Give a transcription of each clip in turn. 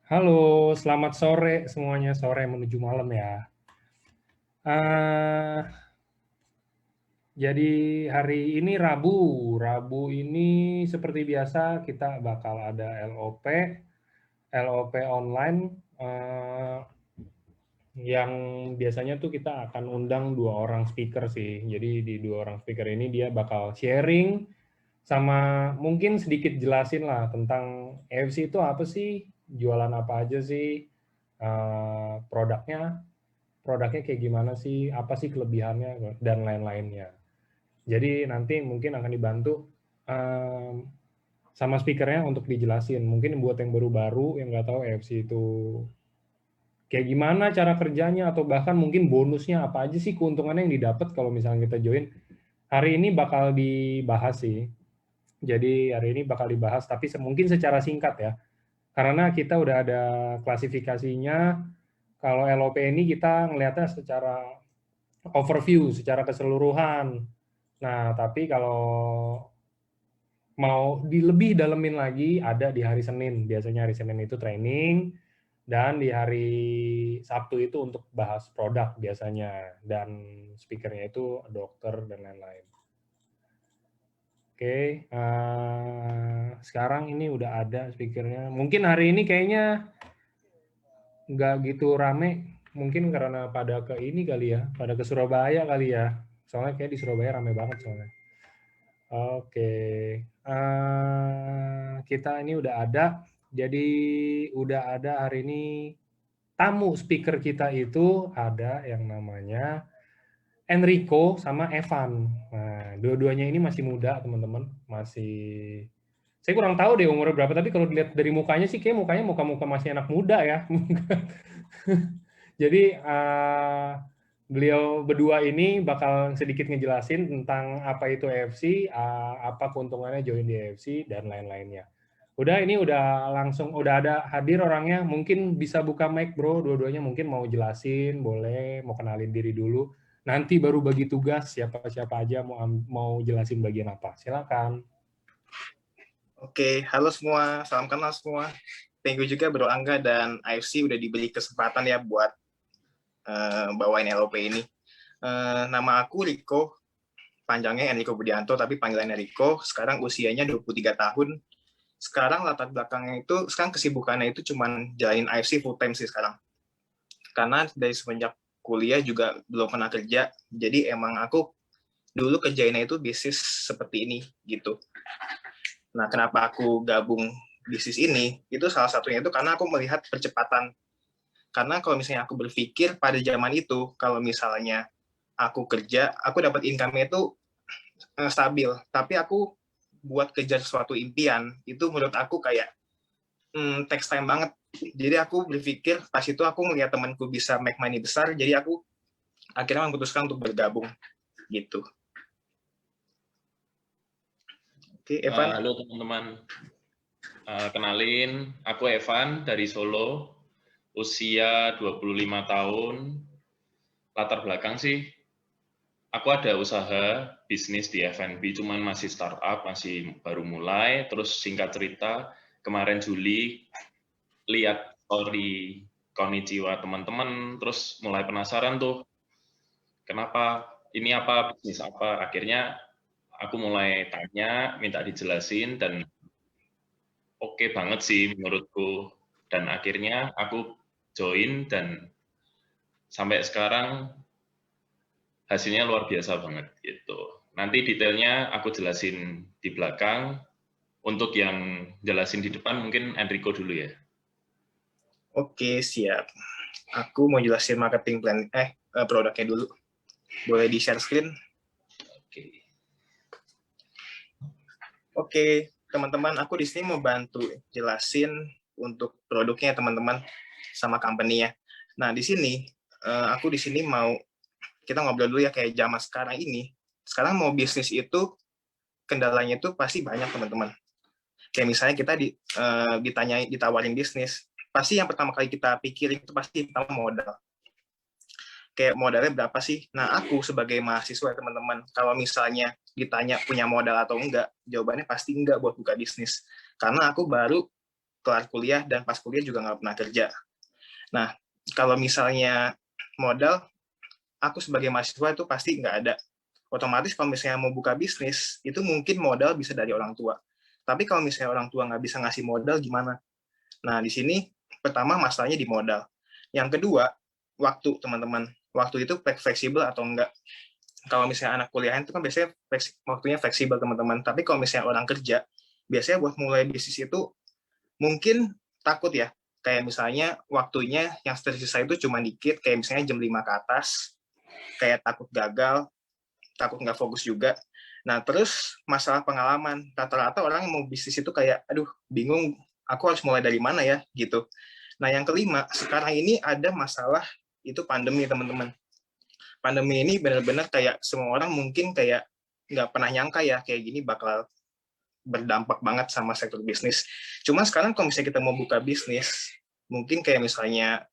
Halo, selamat sore semuanya, sore menuju malam ya. Eh, jadi hari ini Rabu. Rabu ini seperti biasa kita bakal ada LOP online yang biasanya tuh kita akan undang 2 orang speaker sih. Jadi di 2 orang speaker ini dia bakal sharing sama mungkin sedikit jelasin lah tentang EFC itu apa sih, jualan apa aja sih, produknya produknya kayak gimana sih, apa sih kelebihannya, dan lain-lainnya. Jadi nanti mungkin akan dibantu sama speakernya untuk dijelasin. Mungkin buat yang baru-baru, yang nggak tahu EFC itu kayak gimana cara kerjanya, atau bahkan mungkin bonusnya apa aja sih, keuntungannya yang didapat kalau misalnya kita join. Hari ini bakal dibahas sih. Jadi hari ini bakal dibahas, tapi mungkin secara singkat ya. Karena kita udah ada klasifikasinya. Kalau LOP ini kita ngelihatnya secara overview, secara keseluruhan. Nah, tapi kalau mau lebih dalemin lagi, ada di hari Senin. Biasanya hari Senin itu training, dan di hari Sabtu itu untuk bahas produk biasanya. Dan speakernya itu dokter dan lain-lain. Oke, sekarang ini udah ada speakernya. Mungkin hari ini kayaknya nggak gitu rame, mungkin karena pada ke ini kali ya, pada ke Surabaya kali ya. Soalnya kayak di Surabaya rame banget soalnya. Oke, kita ini udah ada. Jadi udah ada hari ini tamu speaker kita itu ada yang namanya Enrico sama Evan. Nah, dua-duanya ini masih muda, teman-teman. Saya kurang tahu deh umurnya berapa, tapi kalau dilihat dari mukanya sih kayak mukanya muka-muka masih anak muda ya. Jadi beliau berdua ini bakal sedikit ngejelasin tentang apa itu EFC, apa keuntungannya join di EFC, dan lain-lainnya. Udah ada hadir orangnya. Mungkin bisa buka mic bro, dua-duanya mungkin mau jelasin, boleh, mau kenalin diri dulu. Nanti baru bagi tugas siapa-siapa aja mau jelasin bagian apa. Silakan. Oke, halo semua, salam kenal semua. Thank you juga Bro Angga dan AFC udah diberi kesempatan ya buat bawain LOP ini. Nama aku Riko, panjangnya Enrico Budianto, tapi panggilannya Riko. Sekarang usianya 23 tahun. Sekarang latar belakangnya itu, sekarang kesibukannya itu cuman jalanin AFC full time sih sekarang. Karena dari semenjak kuliah juga belum pernah kerja, jadi emang aku dulu kerjainnya itu bisnis seperti ini gitu. Nah, kenapa aku gabung bisnis ini? Itu salah satunya itu karena aku melihat percepatan. Karena kalau misalnya aku berpikir pada zaman itu, kalau misalnya aku kerja, aku dapat income-nya itu stabil. Tapi aku buat kejar suatu impian, itu menurut aku kayak takes time banget. Jadi aku berpikir, pas itu aku melihat temanku bisa make money besar, jadi aku akhirnya memutuskan untuk bergabung gitu. Oke, Evan. Halo teman-teman, kenalin, aku Evan dari Solo, usia 25 tahun, latar belakang sih, aku ada usaha bisnis di F&B, cuman masih startup, masih baru mulai, terus singkat cerita, kemarin Juli, lihat story Konnichiwa teman-teman, terus mulai penasaran tuh, kenapa, ini apa, bisnis apa, akhirnya aku mulai tanya, minta dijelasin, dan oke banget sih menurutku, dan akhirnya aku join dan sampai sekarang hasilnya luar biasa banget gitu. Nanti detailnya aku jelasin di belakang. Untuk yang jelasin di depan mungkin Enrico dulu ya. Oke, siap. Aku mau jelasin marketing plan produknya dulu. Boleh di share screen? Oke. Oke, teman-teman, aku di sini mau bantu jelasin untuk produknya teman-teman sama company-nya. Nah, di sini aku di sini mau kita ngobrol dulu ya kayak zaman sekarang ini. Sekarang mau bisnis itu kendalanya itu pasti banyak teman-teman. Kayak misalnya kita ditawarin bisnis, pasti yang pertama kali kita pikirin itu pasti modal. Kayak modalnya berapa sih? Nah, aku sebagai mahasiswa teman-teman, kalau misalnya ditanya punya modal atau enggak, jawabannya pasti enggak buat buka bisnis. Karena aku baru kelar kuliah, dan pas kuliah juga nggak pernah kerja. Nah, kalau misalnya modal, aku sebagai mahasiswa itu pasti nggak ada. Otomatis kalau misalnya mau buka bisnis, itu mungkin modal bisa dari orang tua. Tapi kalau misalnya orang tua nggak bisa ngasih modal, gimana? Nah, di sini pertama masalahnya di modal. Yang kedua, waktu, teman-teman. Waktu itu fleksibel atau enggak. Kalau misalnya anak kuliahan itu kan biasanya waktunya fleksibel, teman-teman. Tapi kalau misalnya orang kerja, biasanya buat mulai bisnis itu mungkin takut ya. Kayak misalnya waktunya yang tersisa itu cuma dikit, kayak misalnya jam 5 ke atas, kayak takut gagal, takut nggak fokus juga. Nah, terus masalah pengalaman. Rata-rata orang yang mau bisnis itu kayak, aduh, bingung, aku harus mulai dari mana ya, gitu. Nah, yang kelima, sekarang ini ada masalah, itu pandemi, teman-teman. Pandemi ini benar-benar kayak semua orang mungkin kayak nggak pernah nyangka ya, kayak gini bakal berdampak banget sama sektor bisnis. Cuma sekarang kalau misalnya kita mau buka bisnis, mungkin kayak misalnya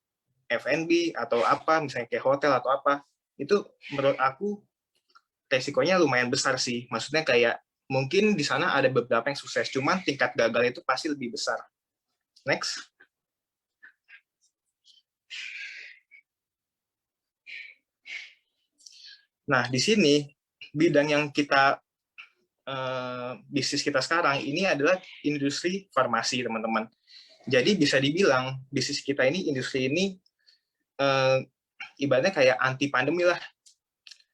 F&B atau apa, misalnya kayak hotel atau apa, itu menurut aku resikonya lumayan besar sih. Maksudnya kayak mungkin di sana ada beberapa yang sukses, cuman tingkat gagal itu pasti lebih besar. Next. Nah, di sini bidang yang kita bisnis kita sekarang ini adalah industri farmasi, teman-teman. Jadi bisa dibilang bisnis kita ini, industri ini ibaratnya kayak anti pandemi lah.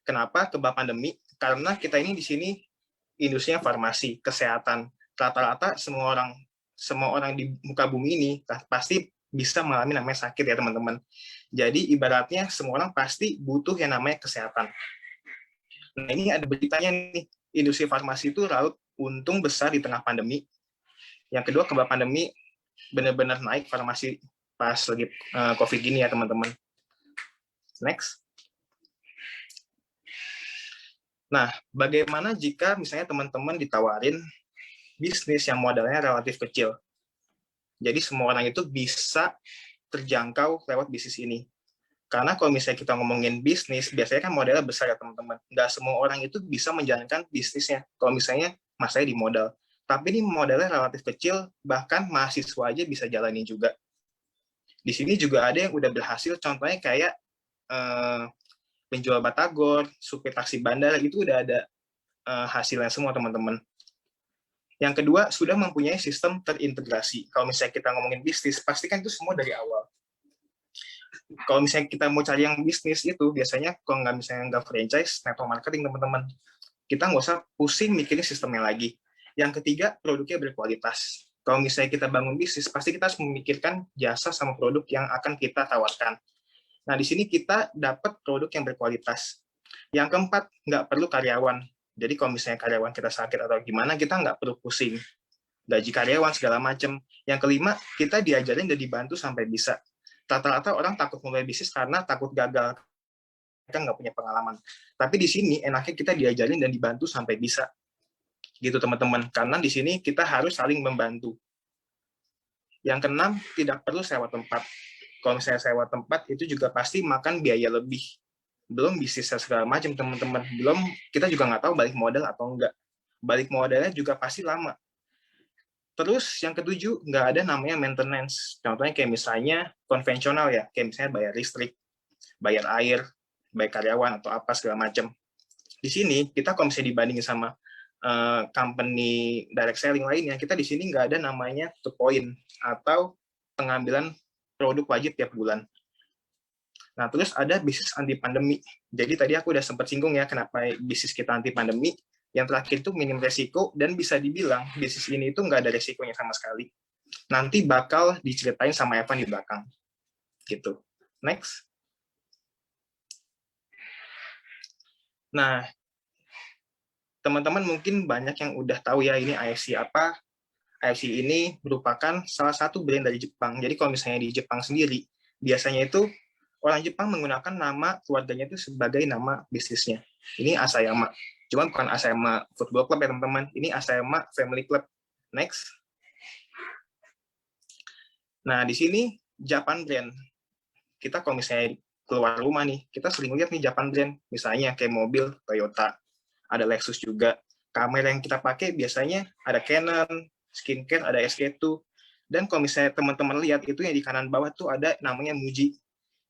Kenapa kebab pandemi? Karena kita ini di sini industrinya farmasi, kesehatan. Rata-rata semua orang di muka bumi ini pasti bisa mengalami namanya sakit ya, teman-teman. Jadi ibaratnya semua orang pasti butuh yang namanya kesehatan. Nah, ini ada beritanya nih, industri farmasi itu raup untung besar di tengah pandemi. Yang kedua, kebab pandemi benar-benar naik farmasi pas lagi COVID gini ya, teman-teman. Next. Nah, bagaimana jika misalnya teman-teman ditawarin bisnis yang modalnya relatif kecil? Jadi semua orang itu bisa terjangkau lewat bisnis ini. Karena kalau misalnya kita ngomongin bisnis, biasanya kan modalnya besar ya, teman-teman. Nggak semua orang itu bisa menjalankan bisnisnya. Kalau misalnya masalahnya di modal. Tapi ini modalnya relatif kecil, bahkan mahasiswa aja bisa jalani juga. Di sini juga ada yang udah berhasil, contohnya kayak penjual batagor, supir taksi bandara, itu udah ada hasilnya semua, teman-teman. Yang kedua, sudah mempunyai sistem terintegrasi. Kalau misalnya kita ngomongin bisnis, pastikan itu semua dari awal. Kalau misalnya kita mau cari yang bisnis itu, biasanya kalau nggak franchise, network marketing, teman-teman. Kita nggak usah pusing mikirin sistemnya lagi. Yang ketiga, produknya berkualitas. Kalau misalnya kita bangun bisnis, pasti kita harus memikirkan jasa sama produk yang akan kita tawarkan. Nah, di sini kita dapat produk yang berkualitas. Yang keempat, nggak perlu karyawan. Jadi kalau misalnya karyawan kita sakit atau gimana, kita nggak perlu pusing. Gaji karyawan, segala macam. Yang kelima, kita diajarin dan dibantu sampai bisa. Rata-rata orang takut mulai bisnis karena takut gagal. Kita nggak punya pengalaman. Tapi di sini enaknya kita diajarin dan dibantu sampai bisa. Gitu, teman-teman. Karena di sini kita harus saling membantu. Yang keenam, tidak perlu sewa tempat. Kalau misalnya sewa tempat, itu juga pasti makan biaya lebih. Belum bisnis segala macam, teman-teman. Belum, kita juga nggak tahu balik modal atau enggak. Balik modalnya juga pasti lama. Terus yang ketujuh, nggak ada namanya maintenance. Contohnya kayak misalnya konvensional ya, kayak misalnya bayar listrik, bayar air, bayar karyawan atau apa segala macam. Di sini kita kalau misalnya dibandingin sama company direct selling lainnya, kita di sini nggak ada namanya to point atau pengambilan produk wajib tiap bulan. Nah, terus ada bisnis anti pandemi. Jadi tadi aku udah sempat singgung ya kenapa bisnis kita anti pandemi. Yang terakhir itu minim resiko, dan bisa dibilang bisnis ini itu nggak ada resikonya sama sekali. Nanti bakal diceritain sama Evan di belakang. Gitu. Next. Nah, teman-teman mungkin banyak yang udah tahu ya ini IFC apa. IFC ini merupakan salah satu brand dari Jepang. Jadi kalau misalnya di Jepang sendiri, biasanya itu orang Jepang menggunakan nama keluarganya itu sebagai nama bisnisnya. Ini Asayama. Cuma bukan Asayama Football Club ya, teman-teman. Ini Asayama Family Club. Next. Nah, di sini Japan brand. Kita kalau misalnya keluar rumah nih, kita sering lihat nih Japan brand. Misalnya kayak mobil, Toyota. Ada Lexus juga. Kamera yang kita pakai biasanya ada Canon, skincare, ada SK2. Dan kalau misalnya teman-teman lihat itu yang di kanan bawah tuh ada namanya Muji.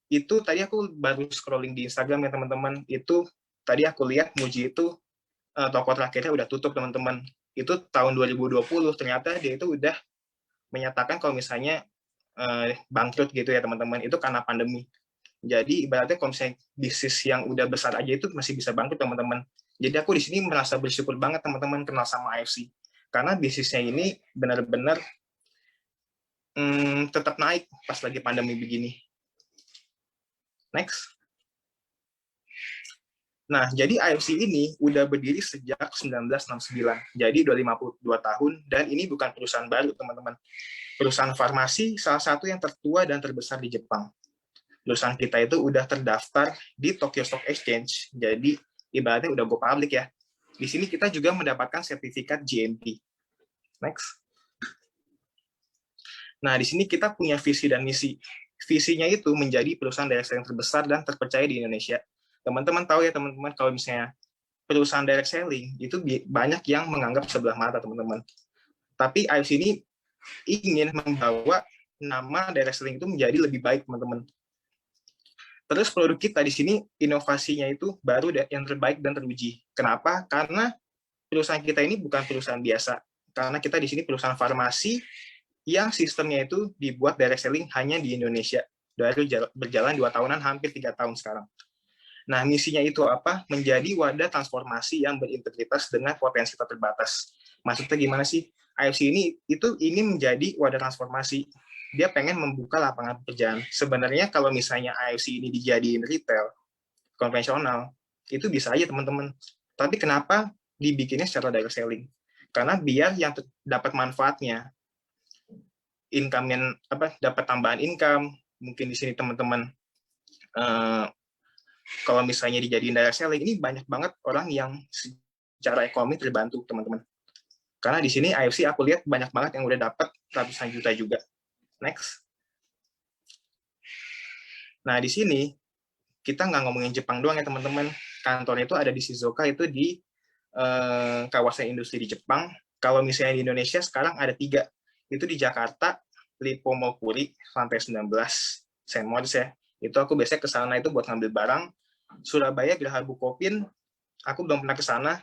Itu tadi aku baru scrolling di Instagram ya teman-teman. Itu tadi aku lihat Muji itu toko terakhirnya udah tutup teman-teman. Itu tahun 2020 ternyata dia itu udah menyatakan kalau misalnya bangkrut gitu ya teman-teman. Itu karena pandemi. Jadi ibaratnya kalau misalnya bisnis yang udah besar aja itu masih bisa bangkrut teman-teman. Jadi aku di sini merasa bersyukur banget teman-teman kenal sama AFC. Karena bisnisnya ini benar-benar tetap naik pas lagi pandemi begini. Next. Nah, jadi AFC ini udah berdiri sejak 1969. Jadi udah 52 tahun dan ini bukan perusahaan baru, teman-teman. Perusahaan farmasi salah satu yang tertua dan terbesar di Jepang. Perusahaan kita itu udah terdaftar di Tokyo Stock Exchange. Jadi ibaratnya udah go public ya. Di sini kita juga mendapatkan sertifikat GMP. Next. Nah, di sini kita punya visi dan misi. Visinya itu menjadi perusahaan direct selling terbesar dan terpercaya di Indonesia. Teman-teman tahu ya teman-teman kalau misalnya perusahaan direct selling itu banyak yang menganggap sebelah mata teman-teman. Tapi AFC ini ingin membawa nama direct selling itu menjadi lebih baik teman-teman. Terus produk kita di sini inovasinya itu baru yang terbaik dan teruji. Kenapa? Karena perusahaan kita ini bukan perusahaan biasa. Karena kita di sini perusahaan farmasi yang sistemnya itu dibuat direct selling hanya di Indonesia. Dari berjalan 2 tahunan, hampir 3 tahun sekarang. Nah, misinya itu apa? Menjadi wadah transformasi yang berintegritas dengan potensi tak terbatas. Maksudnya gimana sih? AFC ini itu ingin menjadi wadah transformasi. Dia pengen membuka lapangan pekerjaan. Sebenarnya kalau misalnya AFC ini dijadiin retail konvensional, itu bisa aja teman-teman. Tapi kenapa dibikinnya secara direct selling? Karena biar yang dapat manfaatnya, income yang dapat tambahan income, mungkin di sini teman-teman kalau misalnya dijadiin direct selling, ini banyak banget orang yang secara ekonomi terbantu, teman-teman. Karena di sini AFC aku lihat banyak banget yang udah dapat ratusan juta juga. Next. Nah, di sini kita nggak ngomongin Jepang doang ya, teman-teman. Kantornya itu ada di Shizuoka, itu di kawasan industri di Jepang. Kalau misalnya di Indonesia sekarang ada 3. Itu di Jakarta, Lippo Mokuri, lantai 19, St. Moritz ya. Itu aku biasanya ke sana itu buat ngambil barang. Surabaya, Geraha Bukopin, aku belum pernah ke sana.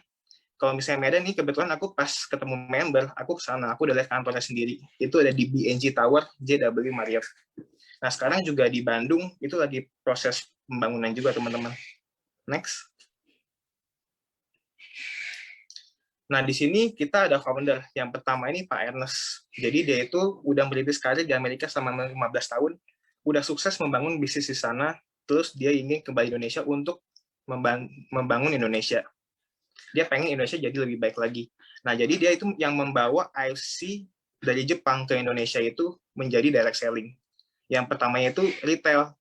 Kalau misalnya Medan nih, kebetulan aku pas ketemu member, aku ke sana, aku udah lihat kantornya sendiri. Itu ada di BNG Tower, JW Marriott. Nah, sekarang juga di Bandung, itu lagi proses pembangunan juga, teman-teman. Next. Nah, di sini kita ada founder. Yang pertama ini Pak Ernest. Jadi dia itu udah merintis karir di Amerika selama 15 tahun, udah sukses membangun bisnis di sana, terus dia ingin kembali Indonesia untuk membangun Indonesia. Dia pengen Indonesia jadi lebih baik lagi. Nah, jadi dia itu yang membawa AFC dari Jepang ke Indonesia itu menjadi direct selling. Yang pertamanya itu retail.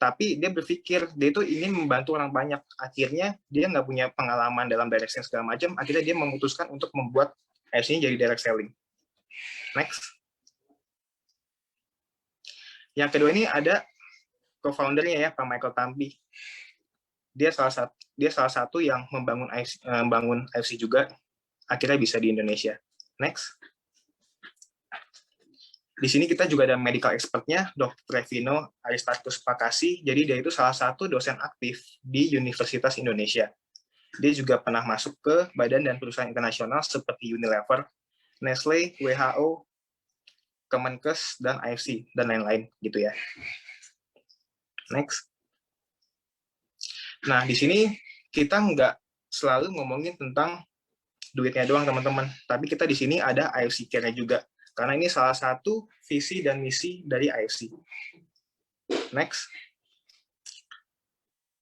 Tapi dia berpikir, dia itu ingin membantu orang banyak. Akhirnya, dia nggak punya pengalaman dalam direct selling segala macam. Akhirnya dia memutuskan untuk membuat AFC-nya jadi direct selling. Next. Yang kedua ini ada co-foundernya ya, Pak Michael Tampi. Dia salah satu yang membangun AFC juga, akhirnya bisa di Indonesia. Next. Di sini kita juga ada medical expert-nya, Dr. Revino Aristarchus Pakasi. Jadi dia itu salah satu dosen aktif di Universitas Indonesia. Dia juga pernah masuk ke badan dan perusahaan internasional seperti Unilever, Nestle, WHO, Kemenkes, dan AFC, dan lain-lain gitu ya. Next. Nah, di sini kita nggak selalu ngomongin tentang duitnya doang, teman-teman. Tapi kita di sini ada AFC Care-nya juga. Karena ini salah satu visi dan misi dari AFC. Next.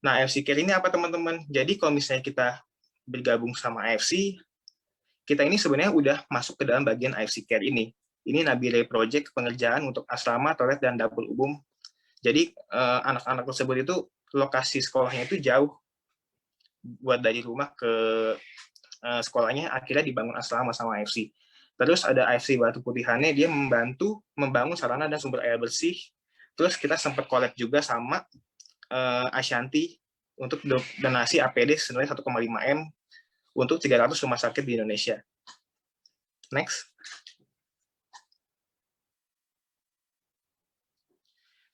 Nah, AFC Care ini apa, teman-teman? Jadi kalau misalnya kita bergabung sama AFC, kita ini sebenarnya udah masuk ke dalam bagian AFC Care ini. Ini Nabire Project, pengerjaan untuk asrama, toilet, dan dapur umum. Jadi anak-anak tersebut itu lokasi sekolahnya itu jauh. Buat dari rumah ke sekolahnya, akhirnya dibangun asrama sama AFC. Terus ada AFC Batu Putihannya, dia membantu membangun sarana dan sumber air bersih. Terus kita sempat collab juga sama Ashanti untuk donasi APD senilai 1,5 M untuk 300 rumah sakit di Indonesia. Next.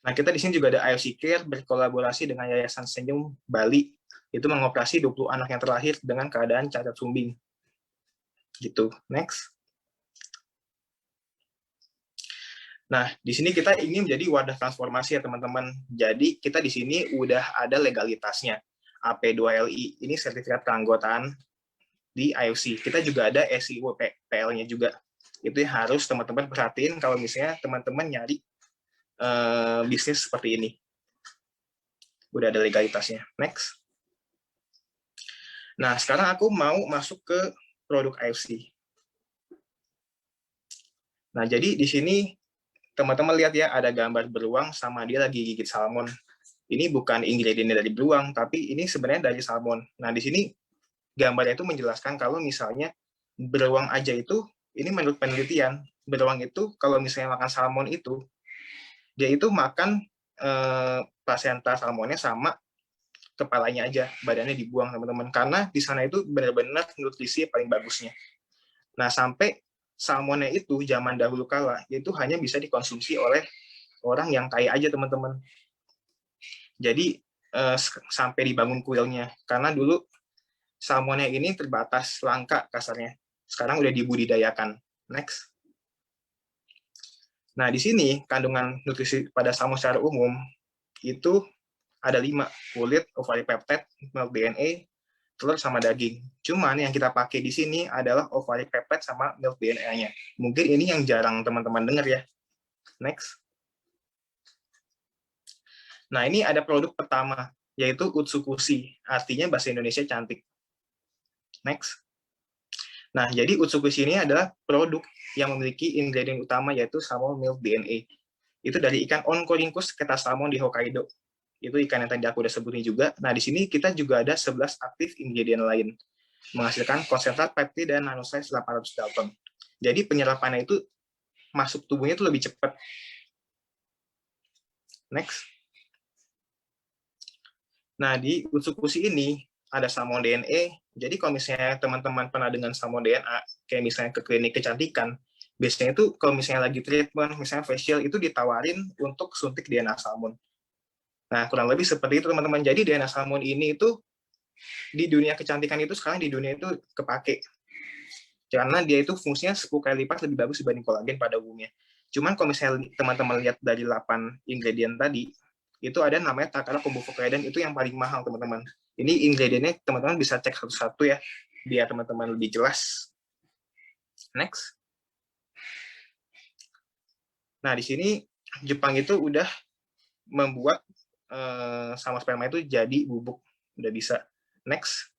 Nah, kita di sini juga ada IFC Care berkolaborasi dengan Yayasan Senyum Bali, itu mengoperasi 20 anak yang terlahir dengan keadaan cacat sumbing. Gitu. Next. Nah, di sini kita ingin menjadi wadah transformasi ya teman-teman. Jadi kita di sini udah ada legalitasnya. AP2LI, ini sertifikat keanggotaan di IFC. Kita juga ada SIO PL-nya juga. Itu yang harus teman-teman perhatiin kalau misalnya teman-teman nyari bisnis seperti ini. Udah ada legalitasnya. Next. Nah, sekarang aku mau masuk ke produk IFC. Nah, jadi di sini teman-teman lihat ya, ada gambar beruang sama dia lagi gigit salmon. Ini bukan ingredientnya dari beruang, tapi ini sebenarnya dari salmon. Nah, di sini gambarnya itu menjelaskan kalau misalnya beruang aja itu, ini menurut penelitian, beruang itu kalau misalnya makan salmon itu, dia itu makan plasenta salmonnya sama kepalanya aja, badannya dibuang teman-teman. Karena di sana itu benar-benar nutrisi paling bagusnya. Nah, sampai salmonnya itu zaman dahulu kala itu hanya bisa dikonsumsi oleh orang yang kaya aja teman-teman. Jadi sampai dibangun kuilnya karena dulu salmonnya ini terbatas, langka kasarnya. Sekarang udah dibudidayakan. Next. Nah, di sini kandungan nutrisi pada salmon secara umum itu ada 5, kulit, ovaripeptide, milk DNA, telur sama daging. Cuman yang kita pakai di sini adalah ovaripeptide sama milk DNA-nya. Mungkin ini yang jarang teman-teman dengar ya. Next. Nah, ini ada produk pertama, yaitu Utsukushi. Artinya bahasa Indonesia cantik. Next. Nah, jadi Utsukushi ini adalah produk yang memiliki ingredient utama, yaitu salmon milk DNA. Itu dari ikan Oncorhynchus ketasalmon di Hokkaido. Itu ikan yang tadi aku udah sebutin juga. Nah, di sini kita juga ada 11 aktif ingredient lain, menghasilkan konsentrat peptid dan nanosize 800 Dalton. Jadi penyerapannya itu masuk tubuhnya itu lebih cepat. Next. Nah, di Utsukushi ini ada salmon DNA. Jadi kalau misalnya teman-teman pernah dengan salmon DNA, kayak misalnya ke klinik kecantikan, biasanya itu kalau misalnya lagi treatment, misalnya facial, itu ditawarin untuk suntik DNA salmon. Nah, kurang lebih seperti itu teman-teman. Jadi DNA salmon ini itu di dunia kecantikan itu sekarang di dunia itu kepake. Karena dia itu fungsinya 10 kali lipat lebih bagus dibanding kolagen pada umumnya. Cuman kalau misalnya teman-teman lihat dari 8 ingredient tadi, itu ada namanya Takara Kombu Fukaidan, itu yang paling mahal teman-teman. Ini ingredientnya teman-teman bisa cek satu-satu ya, biar teman-teman lebih jelas. Next. Nah, di sini Jepang itu udah membuat sama sperma itu jadi bubuk, udah bisa. Next.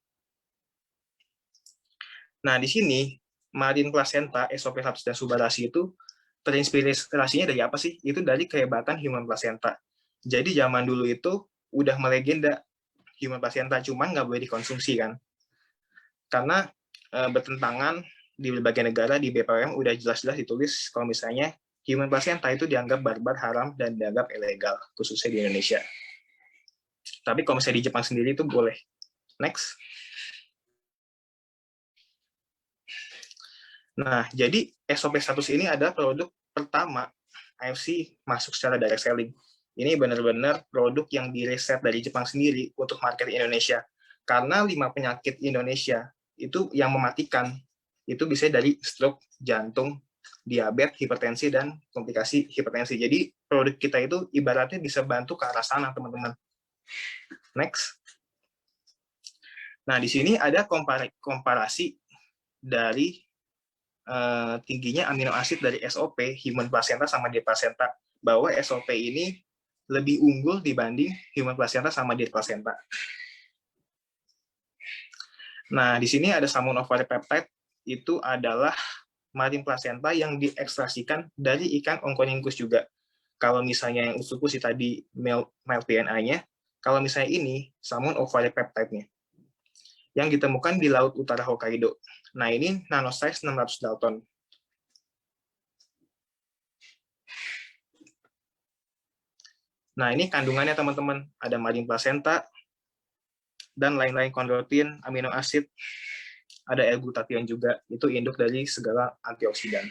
Nah, di sini marine placenta, esophagus dan subarasi itu terinspirasinya dari apa sih? Itu dari kehebatan human placenta. Jadi zaman dulu itu udah melegenda human placenta, cuman nggak boleh dikonsumsi kan. Karena bertentangan di berbagai negara di BPOM udah jelas-jelas ditulis kalau misalnya human placenta itu dianggap barbar, haram, dan dianggap ilegal, khususnya di Indonesia. Tapi kalau misalnya di Jepang sendiri itu boleh. Next. Nah, jadi SOP status ini adalah produk pertama IFC masuk secara direct selling. Ini benar-benar produk yang diriset dari Jepang sendiri untuk market Indonesia. Karena 5 penyakit Indonesia itu yang mematikan, itu bisa dari stroke, jantung, diabetes, hipertensi, dan komplikasi hipertensi. Jadi produk kita itu ibaratnya bisa bantu ke arah sana, teman-teman. Next. Nah, di sini ada komparasi dari tingginya amino asid dari SOP human placenta sama diet placenta, bahwa SOP ini lebih unggul dibanding human placenta sama diet placenta. Nah, di sini ada salmon ovaripeptide, itu adalah marine placenta yang diekstrasikan dari ikan Oncorhynchus juga. Kalau misalnya yang Utsukushi tadi milk DNA-nya, kalau misalnya ini salmon ovaripeptide-nya yang ditemukan di laut utara Hokkaido. Nah, ini nanosize 600 Dalton. Nah, ini kandungannya teman-teman. Ada marine placenta, dan lain-lain kondroitin, amino asid, ada L-glutathione juga. Itu induk dari segala antioksidan.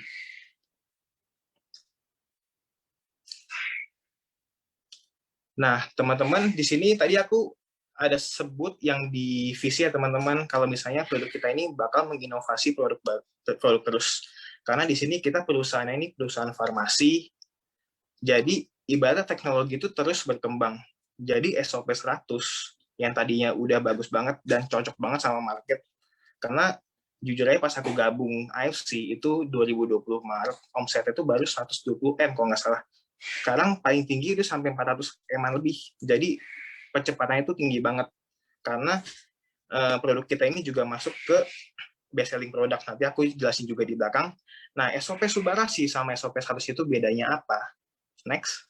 Nah, teman-teman, di sini tadi aku ada sebut yang di visi ya teman-teman, kalau misalnya produk kita ini bakal menginovasi produk terus. Karena di sini kita perusahaannya ini perusahaan farmasi, jadi ibarat teknologi itu terus berkembang. Jadi SOP 100 yang tadinya udah bagus banget dan cocok banget sama market, karena jujur aja pas aku gabung AFC itu 2020 Maret, omsetnya itu baru 120 M kalau nggak salah. Sekarang paling tinggi itu sampai 400 M lebih. Jadi percepatannya itu tinggi banget. Karena produk kita ini juga masuk ke best selling product. Nanti aku jelasin juga di belakang. Nah, SOP Subarashi sama SOP 100 itu bedanya apa? Next.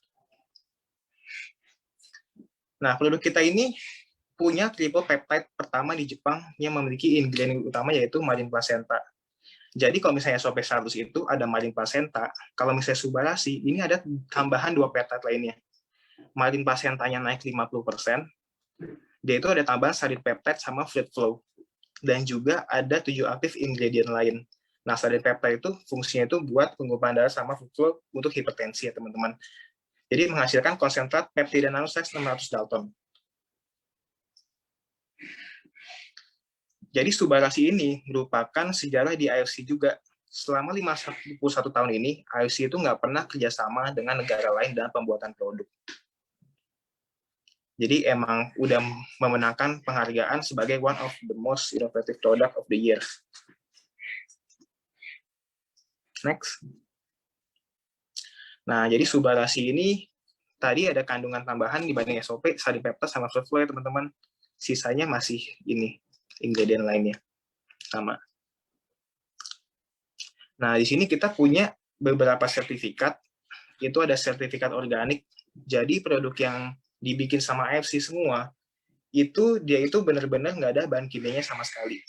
Nah, produk kita ini punya triple peptide pertama di Jepang yang memiliki ingredient utama yaitu marine placenta. Jadi kalau misalnya SOP 100 itu ada marine placenta, kalau misalnya Subarashi, ini ada tambahan 2 peptide lainnya. Marine placentanya naik 50%, dia itu ada tambahan sarin peptide sama fluid flow. Dan juga ada 7 aktif ingredient lain. Nah, sarin peptide itu fungsinya itu buat pengumpulan darah sama fluid flow untuk hipertensi ya teman-teman. Jadi menghasilkan konsentrat peptida nanosex 600 Dalton. Jadi Subarashi ini merupakan sejarah di AFC juga. Selama 51 tahun ini, AFC itu nggak pernah kerjasama dengan negara lain dalam pembuatan produk. Jadi emang udah memenangkan penghargaan sebagai one of the most innovative product of the year. Next. Nah, jadi Subarashi ini tadi ada kandungan tambahan dibanding SOP, saripeptase sama fluid flow ya teman-teman. Sisanya masih ini ingredient lainnya sama. Nah, di sini kita punya beberapa sertifikat. Itu ada sertifikat organik. Jadi produk yang dibikin sama AFC semua, dia itu benar-benar nggak ada bahan kimianya sama sekali.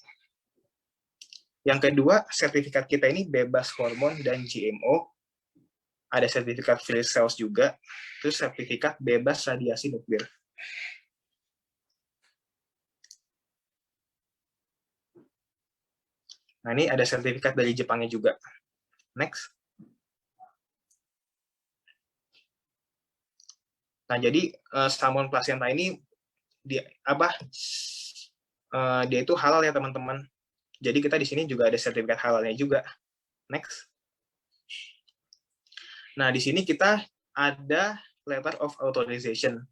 Yang kedua, sertifikat kita ini bebas hormon dan GMO. Ada sertifikat free cells juga. Terus sertifikat bebas radiasi nuklir. Nah, ini ada sertifikat dari Jepangnya juga. Next. Nah, jadi salmon placenta ini dia itu halal ya teman-teman. Jadi kita di sini juga ada sertifikat halalnya juga. Next. Nah, di sini kita ada letter of authorization.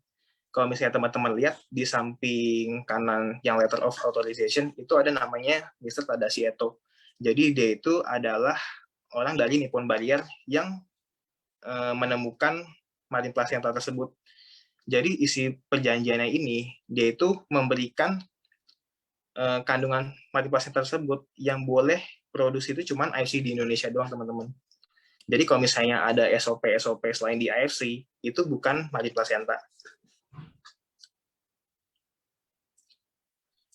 Kalau misalnya teman-teman lihat di samping kanan yang letter of authorization itu ada namanya Mr. Tadashi Eto. Jadi dia itu adalah orang dari Nippon Barrier yang menemukan marine placenta tersebut. Jadi isi perjanjiannya ini dia itu memberikan kandungan marine placenta tersebut yang boleh produksi itu cuman AFC di Indonesia doang teman-teman. Jadi kalau misalnya ada SOP selain di AFC itu bukan marine placenta.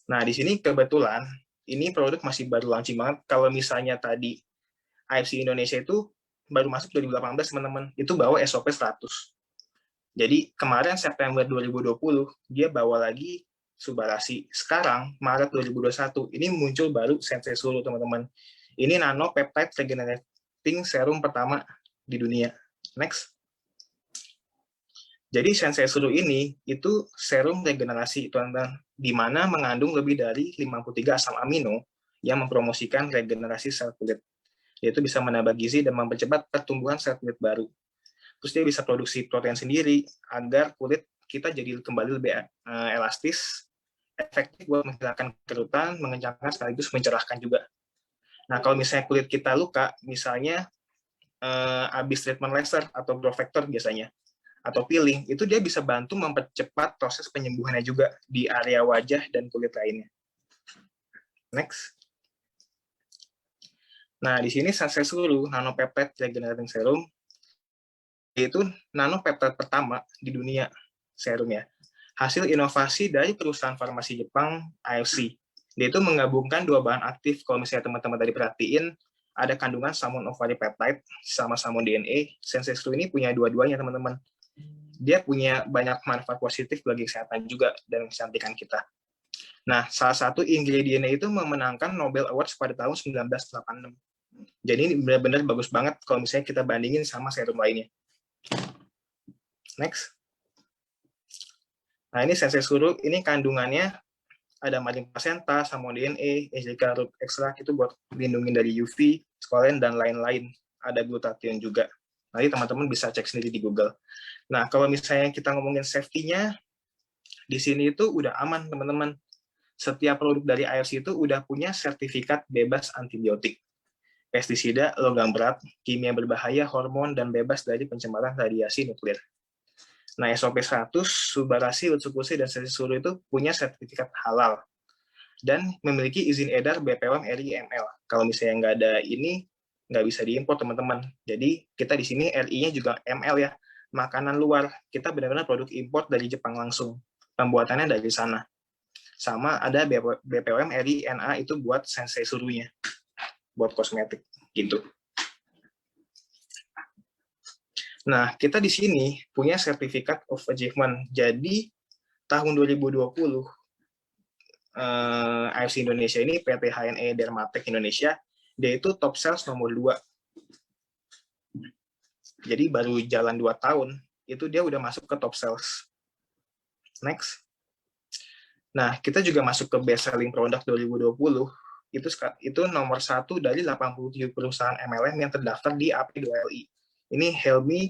Nah, di sini kebetulan ini produk masih baru launching banget. Kalau misalnya tadi AFC Indonesia itu baru masuk 2018, teman-teman. Itu bawa SOP 100. Jadi kemarin September 2020, dia bawa lagi Subarashi. Sekarang, Maret 2021, ini muncul baru Sensei Sulu, teman-teman. Ini nano peptide regenerating serum pertama di dunia. Next. Jadi Sensei Sulu ini itu serum regenerasi, teman-teman, di mana mengandung lebih dari 53 asam amino yang mempromosikan regenerasi sel kulit. Yaitu bisa menambah gizi dan mempercepat pertumbuhan sel kulit baru. Terus dia bisa produksi protein sendiri agar kulit kita jadi kembali lebih elastis, efektif buat menghilangkan kerutan, mengencangkan sekaligus mencerahkan juga. Nah, kalau misalnya kulit kita luka, misalnya habis treatment laser atau growth factor biasanya, atau peeling, itu dia bisa bantu mempercepat proses penyembuhannya juga di area wajah dan kulit lainnya. Next. Nah, di sini Sensei Sulu nanopeptide regenerating serum, yaitu nanopeptide pertama di dunia serum ya. Hasil inovasi dari perusahaan farmasi Jepang, AFC. Dia itu menggabungkan 2 bahan aktif. Kalau misalnya teman-teman tadi perhatiin, ada kandungan salmon ovary peptide sama salmon DNA. Sensei Sulu ini punya dua-duanya, teman-teman. Dia punya banyak manfaat positif bagi kesehatan juga dan kecantikan kita. Nah, salah satu ingredientnya itu memenangkan Nobel Awards pada tahun 1986. Jadi ini benar-benar bagus banget kalau misalnya kita bandingin sama serum lainnya. Next. Nah, ini sensei suru, ini kandungannya ada marine placenta, sama DNA, Angelica root extract itu buat melindungi dari UV, skolian, dan lain-lain. Ada glutathione juga. Nanti teman-teman bisa cek sendiri di Google. Nah, kalau misalnya kita ngomongin safety-nya, di sini itu udah aman, teman-teman. Setiap produk dari IFC itu udah punya sertifikat bebas antibiotik, pestisida, logam berat, kimia berbahaya, hormon, dan bebas dari pencemaran radiasi nuklir. Nah, SOP 100, Subbarasi, Utsukushi, dan Sensei Suru itu punya sertifikat halal dan memiliki izin edar BPOM RI ML. Kalau misalnya nggak ada ini, nggak bisa diimpor, teman-teman. Jadi kita di sini RI-nya juga ML ya, makanan luar. Kita benar-benar produk impor dari Jepang langsung. Pembuatannya dari sana. Sama ada BPOM RI NA itu buat Sensei Surunya, buat kosmetik gitu. Nah, kita di sini punya Certificate of Achievement. Jadi, tahun 2020, IFC Indonesia ini, PT HNE Dermatech Indonesia, dia itu top sales nomor 2. Jadi, baru jalan 2 tahun, itu dia udah masuk ke top sales. Next. Nah, kita juga masuk ke best selling product 2020, itu nomor 1 dari 87 perusahaan MLM yang terdaftar di AP2LI. Ini Helmi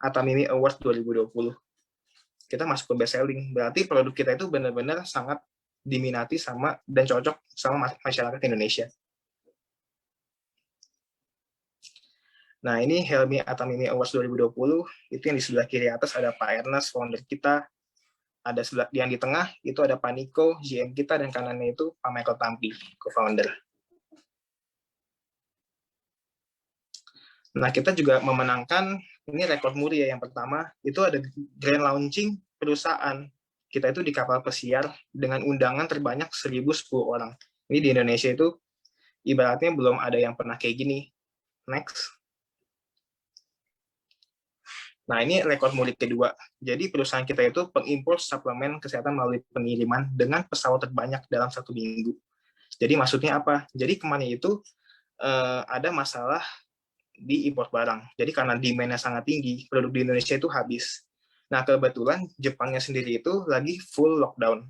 Atamimi Award 2020. Kita masuk ke best selling, berarti produk kita itu benar-benar sangat diminati sama dan cocok sama masyarakat Indonesia. Nah, ini Helmi Atamimi Awards 2020, itu yang di sebelah kiri atas ada Pak Ernest, founder kita. Ada sebelah yang di tengah, itu ada Pak Niko, GM kita, dan kanannya itu Pak Michael Tampi, co-founder. Nah, kita juga memenangkan, ini rekor muri ya, yang pertama, itu ada grand launching perusahaan. Kita itu di kapal pesiar dengan undangan terbanyak 1.010 orang. Ini di Indonesia itu, ibaratnya belum ada yang pernah kayak gini. Next. Nah, ini rekor muri kedua. Jadi, perusahaan kita itu pengimpor suplemen kesehatan melalui pengiriman dengan pesawat terbanyak dalam 1 minggu. Jadi, maksudnya apa? Jadi, kemarin itu ada masalah di impor barang. Jadi karena demand-nya sangat tinggi, produk di Indonesia itu habis. Nah, kebetulan Jepangnya sendiri itu lagi full lockdown.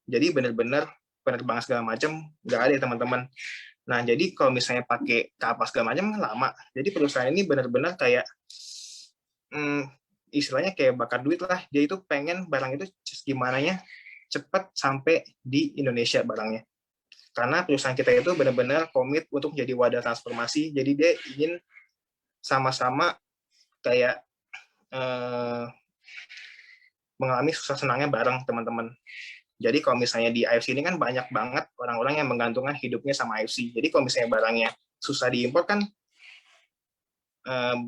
Jadi benar-benar penerbangan segala macam nggak ada ya, teman-teman. Nah, jadi kalau misalnya pakai kapal segala macam lama. Jadi perusahaan ini benar-benar kayak istilahnya kayak bakar duit lah. Dia itu pengen barang itu gimananya cepat sampai di Indonesia barangnya. Karena perusahaan kita itu benar-benar komit untuk jadi wadah transformasi. Jadi dia ingin sama-sama kayak mengalami susah senangnya bareng, teman-teman. Jadi kalau misalnya di IFC ini kan banyak banget orang-orang yang menggantungkan hidupnya sama IFC. Jadi kalau misalnya barangnya susah diimpor kan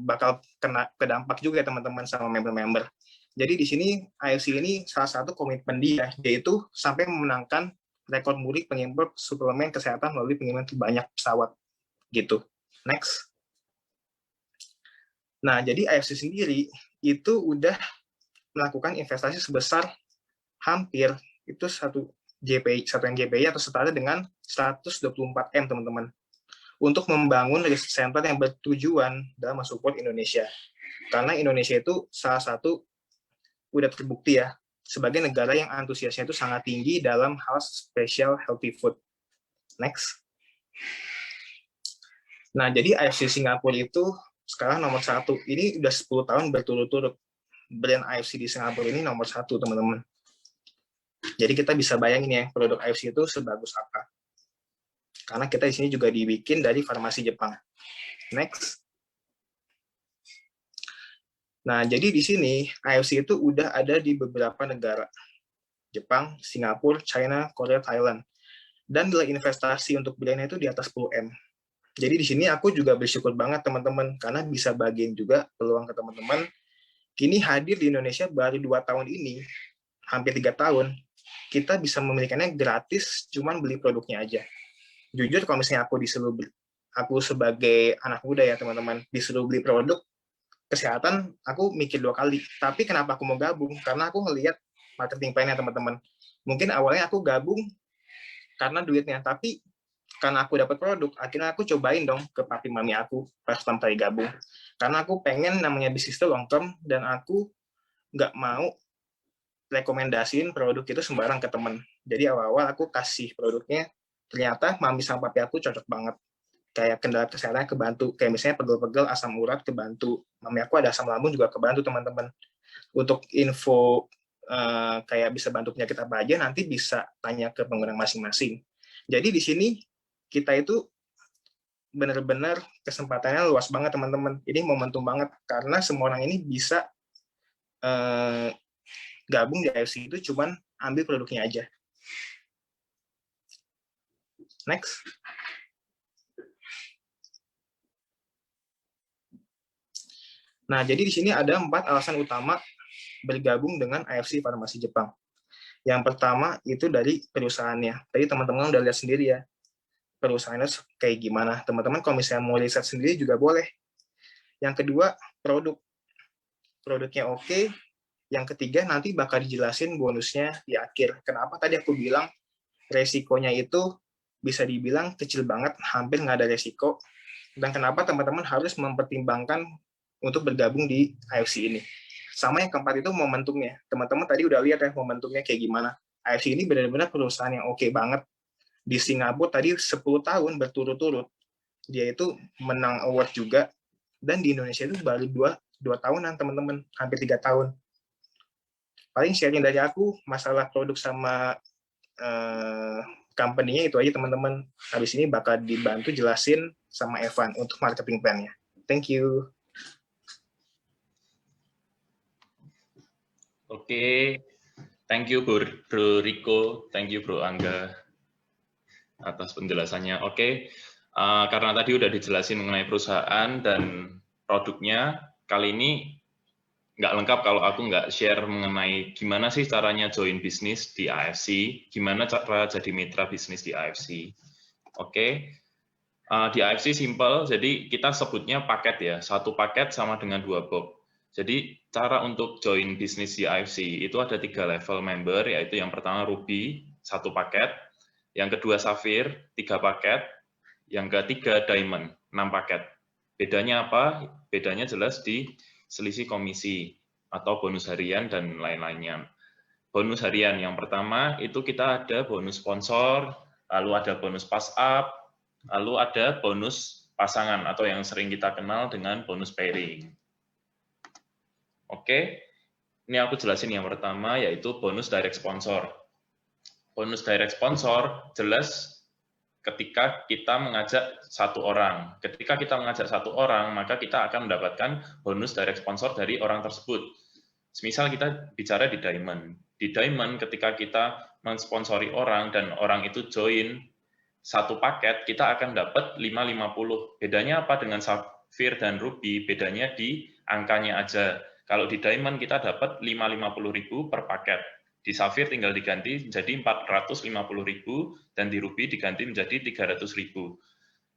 bakal kena kedampak juga teman-teman sama member-member. Jadi di sini IFC ini salah satu komitmen dia, yaitu sampai memenangkan rekor muri pengimpor suplemen kesehatan melalui pengiriman terbanyak pesawat gitu. Next. Nah, jadi IFC sendiri itu udah melakukan investasi sebesar hampir itu satu JPI atau setara dengan 124M, teman-teman, untuk membangun research center yang bertujuan dalam mensupport Indonesia. Karena Indonesia itu salah satu udah terbukti ya sebagai negara yang antusiasnya itu sangat tinggi dalam hal special healthy food. Next. Nah, jadi IFC Singapura itu sekarang nomor 1. Ini udah 10 tahun berturut-turut. Brand IFC di Singapura ini nomor 1, teman-teman. Jadi kita bisa bayangin ya, produk IFC itu sebagus apa. Karena kita di sini juga dibikin dari farmasi Jepang. Next. Nah, jadi di sini IFC itu udah ada di beberapa negara. Jepang, Singapura, China, Korea, Thailand. Dan nilai investasi untuk brandnya itu di atas 10M. Jadi di sini aku juga bersyukur banget, teman-teman, karena bisa bagiin juga peluang ke teman-teman. Kini hadir di Indonesia baru 2 tahun ini, hampir 3 tahun, kita bisa memilikinya gratis, cuman beli produknya aja. Jujur kalau misalnya aku sebagai anak muda ya, teman-teman, disuruh beli produk kesehatan, aku mikir 2 kali. Tapi kenapa aku mau gabung? Karena aku ngelihat marketing plan-nya, teman-teman. Mungkin awalnya aku gabung karena duitnya, tapi karena aku dapat produk, akhirnya aku cobain dong ke papi mami aku pas pertama kali gabung. Karena aku pengen namanya bisnis itu long term, dan aku nggak mau rekomendasiin produk itu sembarang ke temen. Jadi awal-awal aku kasih produknya, ternyata mami sama papi aku cocok banget. Kayak kendala kesehatan kebantu, kayak misalnya pegel-pegel, asam urat kebantu. Mami aku ada asam lambung juga kebantu teman-teman. Untuk info kayak bisa bantu penyakit apa aja, nanti bisa tanya ke pengguna masing-masing. Jadi di sini kita itu benar-benar kesempatannya luas banget teman-teman. Ini momentum banget karena semua orang ini bisa gabung di IFC itu, cuman ambil produknya aja. Next. Nah, jadi di sini ada 4 alasan utama bergabung dengan IFC Farmasi Jepang. Yang pertama itu dari perusahaannya. Tadi teman-teman udah lihat sendiri ya, perusahaannya kayak gimana. Teman-teman kalau misalnya mau riset sendiri juga boleh. Yang kedua, produk. Produknya oke. Yang ketiga, nanti bakal dijelasin bonusnya di akhir. Kenapa tadi aku bilang resikonya itu bisa dibilang kecil banget, hampir nggak ada resiko. Dan kenapa teman-teman harus mempertimbangkan untuk bergabung di IFC ini. Sama yang keempat itu momentumnya. Teman-teman tadi udah lihat ya momentumnya kayak gimana. IFC ini benar-benar perusahaan yang oke banget. Di Singapura tadi 10 tahun berturut-turut. Dia itu menang award juga. Dan di Indonesia itu baru 2 tahunan teman-teman, hampir 3 tahun. Paling sharing dari aku, masalah produk sama company-nya itu aja teman-teman. Habis ini bakal dibantu jelasin sama Evan untuk marketing plan-nya. Thank you. Oke, thank you Bro Rico, thank you Bro Angga atas penjelasannya. Oke, karena tadi udah dijelasin mengenai perusahaan dan produknya, kali ini nggak lengkap kalau aku nggak share mengenai gimana sih caranya join bisnis di AFC, gimana cara jadi mitra bisnis di AFC. Oke, di AFC simple, jadi kita sebutnya paket ya, satu paket sama dengan 2 box. Jadi cara untuk join bisnis di AFC itu ada 3 level member, yaitu yang pertama Ruby, 1 paket, yang kedua Sapphire, 3 paket, yang ketiga Diamond, 6 paket. Bedanya apa? Bedanya jelas di selisih komisi atau bonus harian dan lain-lainnya. Bonus harian yang pertama itu kita ada bonus sponsor, lalu ada bonus pass up, lalu ada bonus pasangan atau yang sering kita kenal dengan bonus pairing. Oke, ini aku jelasin yang pertama yaitu bonus direct sponsor. Bonus direct sponsor jelas ketika kita mengajak 1 orang. Ketika kita mengajak 1 orang, maka kita akan mendapatkan bonus direct sponsor dari orang tersebut. Misal kita bicara di Diamond. Di Diamond ketika kita mensponsori orang dan orang itu join 1 paket, kita akan dapat 550. Bedanya apa dengan Sapphire dan Ruby? Bedanya di angkanya aja. Kalau di Diamond kita dapat 550.000 per paket. Di Sapphire tinggal diganti menjadi 450.000 dan di Ruby diganti menjadi 300.000.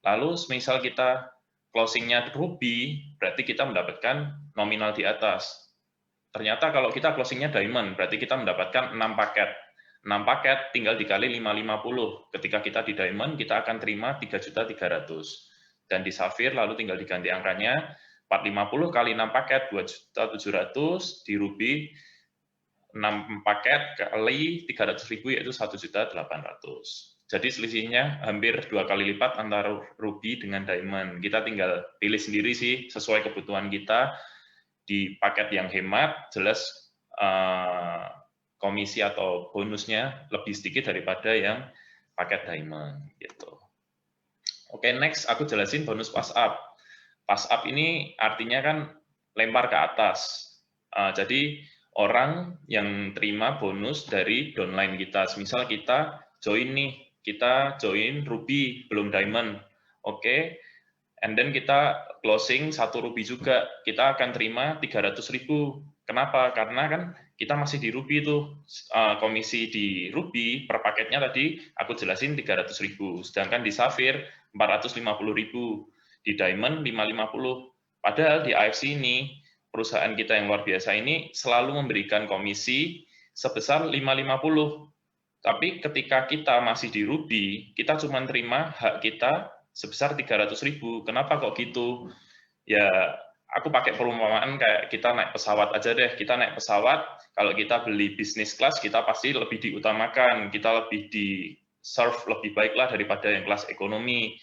Lalu misal kita closingnya Ruby, berarti kita mendapatkan nominal di atas. Ternyata kalau kita closingnya Diamond, berarti kita mendapatkan 6 paket. 6 paket tinggal dikali 550. Ketika kita di Diamond, kita akan terima 3.300.000. Dan di Sapphire lalu tinggal diganti angkanya, 450 kali 6 paket, 2.700.000, di Ruby 6 paket kali 300.000 yaitu 1.800.000. Jadi selisihnya hampir 2 kali lipat antara Ruby dengan Diamond. Kita tinggal pilih sendiri sih sesuai kebutuhan kita. Di paket yang hemat, jelas komisi atau bonusnya lebih sedikit daripada yang paket Diamond. Gitu. Oke, next aku jelasin bonus pass up. Pass up ini artinya kan lempar ke atas. Jadi orang yang terima bonus dari downline kita. Misal kita join nih, kita join Ruby, belum Diamond. Oke, and then kita closing 1 Ruby juga. Kita akan terima 300.000. Kenapa? Karena kan kita masih di Ruby tuh. Komisi di Ruby per paketnya tadi aku jelasin 300.000. Sedangkan di Sapphire 450.000. Di Diamond 550. Padahal di AFC ini, perusahaan kita yang luar biasa ini selalu memberikan komisi sebesar 550. Tapi ketika kita masih di Ruby, kita cuma terima hak kita sebesar 300.000. Kenapa kok gitu? Ya, aku pakai perumpamaan kayak kita naik pesawat aja deh. Kita naik pesawat, kalau kita beli bisnis kelas, kita pasti lebih diutamakan, kita lebih di serve lebih baiklah daripada yang kelas ekonomi.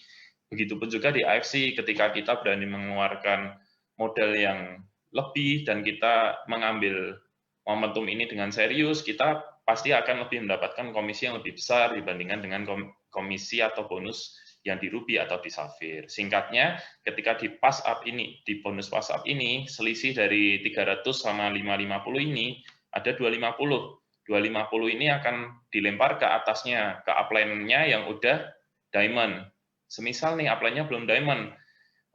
Begitupun juga di AFC, ketika kita berani mengeluarkan modal yang lebih dan kita mengambil momentum ini dengan serius, kita pasti akan lebih mendapatkan komisi yang lebih besar dibandingkan dengan komisi atau bonus yang di Ruby atau di Safir. Singkatnya, ketika di pass up ini, di bonus pass up ini, selisih dari 300 sama 550 ini, ada 250. 250 ini akan dilempar ke atasnya, ke upline-nya yang udah diamond. Semisal nih upline-nya belum diamond,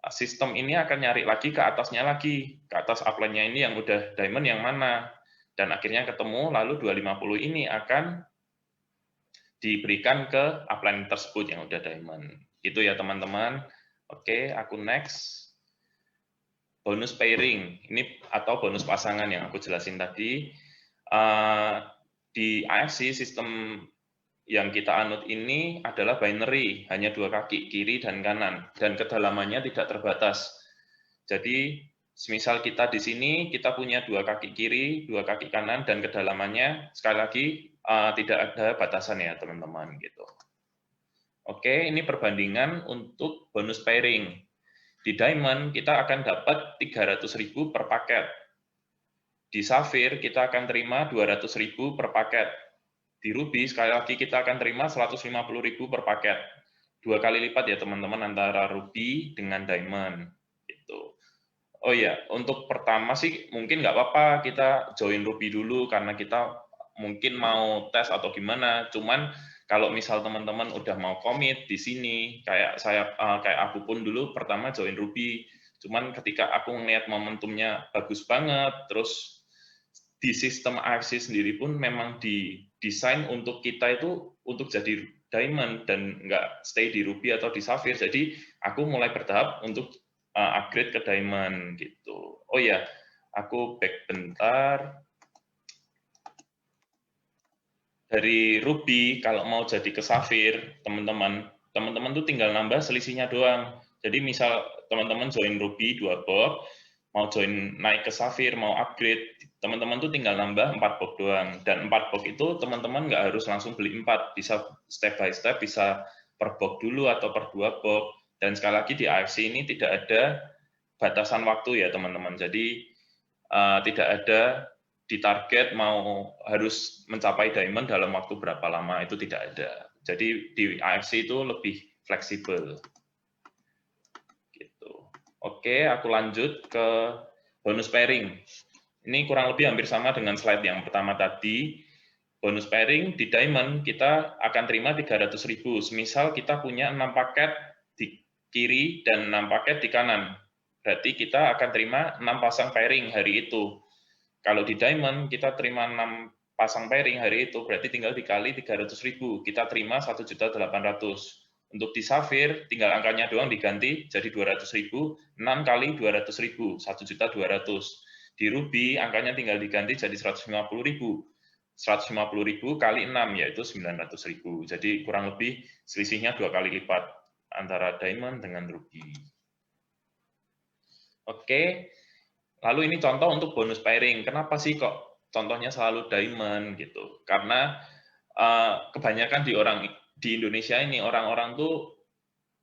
sistem ini akan nyari lagi ke atasnya lagi, ke atas upline-nya ini yang udah diamond yang mana. Dan akhirnya ketemu, lalu 250 ini akan diberikan ke upline tersebut yang udah diamond. Itu ya teman-teman. Oke, aku next. Bonus pairing, ini atau bonus pasangan yang aku jelasin tadi. Di AFC, sistem yang kita anut ini adalah binary, hanya 2 kaki, kiri dan kanan, dan kedalamannya tidak terbatas. Jadi, semisal kita di sini, kita punya 2 kaki kiri, 2 kaki kanan, dan kedalamannya, sekali lagi, tidak ada batasan ya teman-teman gitu. Oke, ini perbandingan untuk bonus pairing. Di Diamond kita akan dapat 300.000 per paket. Di Safir kita akan terima 200.000 per paket. Di Ruby sekali lagi kita akan terima 150.000 per paket. 2 kali lipat ya teman-teman antara Ruby dengan Diamond. Gitu. Oh ya, untuk pertama sih mungkin nggak apa-apa kita join Ruby dulu karena kita mungkin mau tes atau gimana. Cuman kalau misal teman-teman udah mau komit di sini, kayak aku pun dulu pertama join Ruby. Cuman ketika aku ngeliat momentumnya bagus banget, terus di sistem AFC sendiri pun memang didesain untuk kita itu untuk jadi Diamond dan nggak stay di Ruby atau di Safir. Jadi aku mulai bertahap untuk upgrade ke Diamond gitu. Oh ya, aku back bentar. Dari Ruby kalau mau jadi ke Safir, teman-teman tuh tinggal nambah selisihnya doang. Jadi misal teman-teman join Ruby 2 box, mau join naik ke Safir, mau upgrade, teman-teman tuh tinggal nambah 4 box doang. Dan 4 box itu teman-teman nggak harus langsung beli 4, bisa step by step, bisa per box dulu atau per 2 box. Dan sekali lagi di AFC ini tidak ada batasan waktu ya teman-teman. Jadi tidak ada di target mau harus mencapai diamond dalam waktu berapa lama, itu tidak ada. Jadi di AFC itu lebih fleksibel. Gitu. Oke, aku lanjut ke bonus pairing. Ini kurang lebih hampir sama dengan slide yang pertama tadi. Bonus pairing di diamond kita akan terima 300.000. Semisal kita punya 6 paket di kiri dan 6 paket di kanan. Berarti kita akan terima 6 pasang pairing hari itu. Kalau di Diamond kita terima 6 pasang pairing hari itu, berarti tinggal dikali 300.000. Kita terima 1.800.000. Untuk di Safir, tinggal angkanya doang diganti jadi 200.000, 6 kali 200.000, 1.200.000. Di Ruby, angkanya tinggal diganti jadi 150.000. 150.000 kali 6, yaitu 900.000. Jadi kurang lebih selisihnya 2 kali lipat antara Diamond dengan Ruby. Oke. Lalu ini contoh untuk bonus pairing. Kenapa sih kok contohnya selalu diamond gitu? Karena kebanyakan di Indonesia ini orang-orang tuh